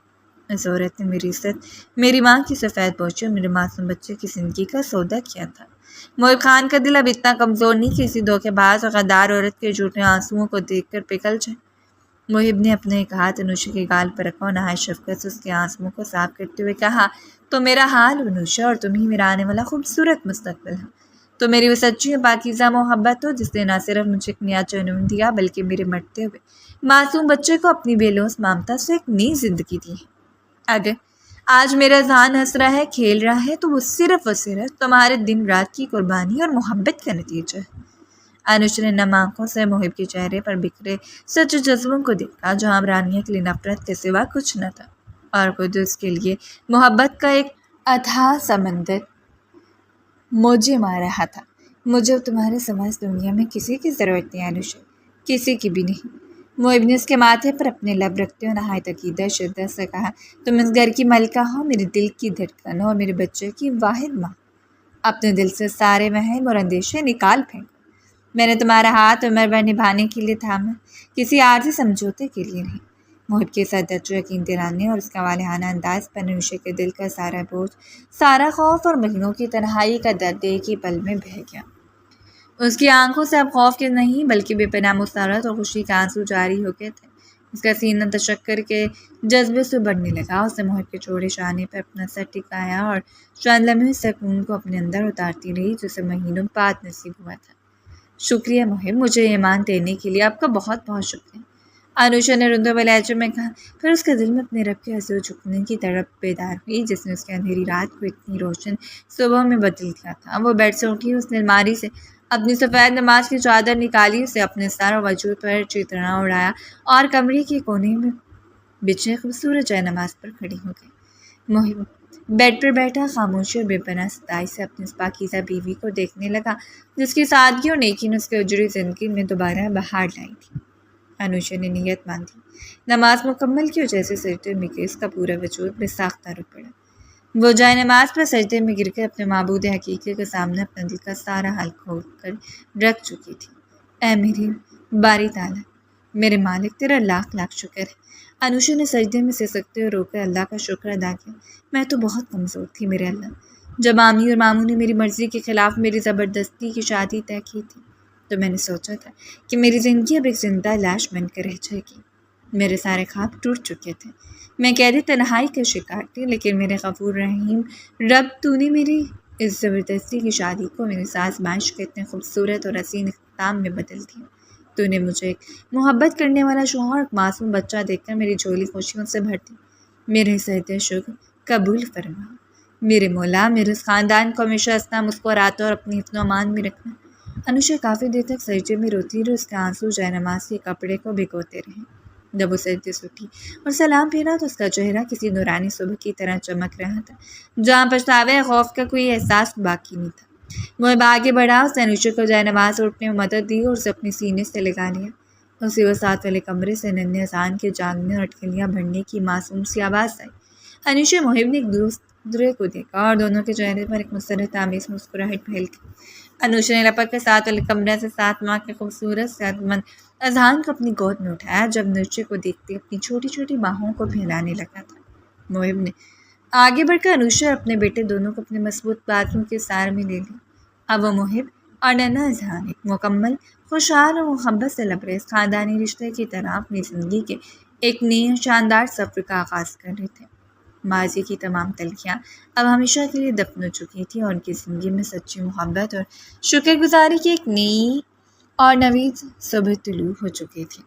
اس عورت نے میری عزت، میری ماں کی سفید پوچھی اور میرے معصوم بچے کی زندگی کا سودا کیا تھا۔ محب خان کا دل اب اتنا کمزور نہیں کہ کسی دھوکے باز اور غدار عورت کے جھوٹے آنسوؤں کو دیکھ کر پگھل جائے۔ محب نے اپنا ایک ہاتھ انوشا کے گال پر رکھا اور نہایت شفقت سے اس کے آنسوؤں کو صاف کرتے ہوئے کہا، تو میرا حال انوشا، اور تم ہی میرا آنے والا خوبصورت مستقبل ہے۔ تو میری وہ سچی اور پاکیزہ محبت ہو جس نے نہ صرف مجھے ایک نیا جنم دیا بلکہ میرے مرتے ہوئے معصوم بچے کو اپنی بے لوث ممتا سے ایک نئی زندگی دی ہے۔ اگر آج میرا ذہن ہنس رہا ہے، کھیل رہا ہے، تو وہ صرف تمہارے دن رات کی قربانی اور محبت کا نتیجہ ہے۔ انوشا نے نم آنکھوں سے محب کے چہرے پر بکھرے سچ جذبوں کو دیکھا، جہاں رانیہ کے لیے نفرت کے سوا کچھ نہ تھا اور خود اس کے لیے محبت کا ایک اتھاہ سمندر موجیں مار رہا تھا۔ مجھے تمہارے سوا اس دنیا میں کسی کی ضرورت نہیں انوشا، کسی کی بھی نہیں۔ محب نے اس کے ماتھے پر اپنے لب رکھتے ہوئے نہایت عقیدت شدت سے کہا، تم اس گھر کی ملکہ ہو، میرے دل کی دھڑکن ہو اور میرے بچے کی واحد ماں۔ اپنے دل سے سارے وہم اور اندیشے نکال پھینکو۔ میں نے تمہارا ہاتھ عمر بھر نبھانے کے لیے تھاما، کسی عارضی سمجھوتے کے لیے نہیں۔ محب کے سچے یقین دلانے اور اس کا والہانہ انداز پر انوشا کے دل کا سارا بوجھ، سارا خوف اور مہینوں کی تنہائی کا درد ایک ہی پل میں بہہ گیا۔ اس کی آنکھوں سے اب خوف کے نہیں بلکہ بے پناہ مسرت اور خوشی کا آنسو جاری ہو گئے تھے۔ اس کا سینہ تشکر کے جذبے سے بڑھنے لگا۔ اس نے محب کے چوڑے شانے پر اپنا سر ٹکایا اور چند لمحے سکون کو اپنے اندر اتارتی رہی جسے مہینوں بعد نصیب ہوا تھا۔ شکریہ محب، مجھے ایمان دینے کے لیے آپ کا بہت بہت شکریہ، انوشا نے رندے ہوئے لہجے میں کہا۔ پھر اس کے دل میں اپنے رب کے حضور جھکنے کی تڑپ بیدار ہوئی جس نے اس کی اندھیری رات کو اتنی روشن صبح میں بدل دیا تھا۔ وہ بیڈ سے اٹھی، اس نے الماری سے اپنی سفید نماز کی چادر نکالی، اسے اپنے سر اور وجود پر اچھی طرح اڑایا اور کمرے کے کونے میں بچھے خوبصورت جائے نماز پر کھڑی ہو گئی۔ محب بیڈ پر بیٹھا خاموشی اور بے پناہ ستائش سے اپنی اس پاکیزہ بیوی کو دیکھنے لگا جس کی سادگی اور نیکی نے اس کی اجڑی زندگی میں دوبارہ بہار لائی تھی۔ انوشا نے نیت باندھی، نماز مکمل کی اور جیسے سجدے میں گئی، اس کا پورا وجود بے ساختہ رک پڑا۔ وہ جائے نماز پر سجدے میں گر کے اپنے معبود حقیقی کے سامنے اپنے دل کا سارا حال کھول کر رکھ چکی تھی۔ اے میری باری تعالیٰ، میرے مالک، تیرا لاکھ لاکھ شکر ہے۔ انوشا نے سجدے میں سسکتے اور رو کر اللہ کا شکر ادا کیا۔ میں تو بہت کمزور تھی میرے اللہ۔ جب عامی اور ماموں نے میری مرضی کے خلاف میری زبردستی کی شادی طے کی تھی تو میں نے سوچا تھا کہ میری زندگی اب ایک زندہ لاش بن کر رہ جائے گی۔ میرے سارے خواب ٹوٹ چکے تھے، میں قید تنہائی کا شکار تھی، لیکن میرے غفور رحیم رب، تو نے میری اس زبردستی کی شادی کو میری ساز باش کے اتنے خوبصورت اور حسین اختتام میں بدل دیا۔ تو نے مجھے ایک محبت کرنے والا شوہر اور ایک معصوم بچہ دیکھ کر میری جھولی خوشیوں سے بھر دی۔ میرے سجدے شکر قبول فرما۔ میرے مولا، میرے اس خاندان کو ہمیشہ ہنسنا، مسکراتا اور اپنی حفظ و امان میں رکھنا۔ انوشا کافی دیر تک سجدے میں روتی رہی، اس کے آنسو جائے نماز کے کپڑے کو بھگوتے رہے۔ جب وہ سجدے سے اٹھی اور سلام پھیرا تو اس کا چہرہ کسی نورانی صبح کی طرح چمک رہا تھا، جہاں پچھتاوے خوف کا کوئی احساس باقی نہیں تھا۔ وہ آگے بڑھا، اس نے انوشا کو جائے نماز سے اٹھنے میں مدد دی اور اسے اپنے سینے سے لگا لیا۔ اسی وہ ساتھ والے کمرے سے ننھے اذان کے جاگنے اور اٹکلیاں بھرنے کی معصوم سی آواز آئی۔ انوشا اور محب نے ایک دوسرے کو دیکھا اور دونوں کے چہرے پر ایک مسرت آمیز مسکراہٹ پھیل گئی۔ انوشا نے لپک کر ساتھ والے کمرے سے 7 ماہ کے خوبصورت صحت مند اذہان کو اپنی گود میں اٹھایا، جب انوشا کو دیکھتے اپنی چھوٹی چھوٹی باہوں کو پھیلانے لگا تھا۔ محب نے آگے بڑھ کر انوشا اور اپنے بیٹے دونوں کو اپنے مضبوط بازوں کے سائے میں لے لیا۔ اب وہ محب اور ننھا اذہان ایک مکمل، خوشحال اور محبت سے لبریز خاندانی رشتے کی طرح اپنی زندگی کے ایک نئے شاندار سفر کا آغاز کر رہے تھے۔ ماضی کی تمام تلخیاں اب ہمیشہ کے لیے دفن ہو چکی تھیں اور ان کی زندگی میں سچی محبت اور شکر گزاری کی ایک نئی اور نوید صبح طلوع ہو چکی تھی۔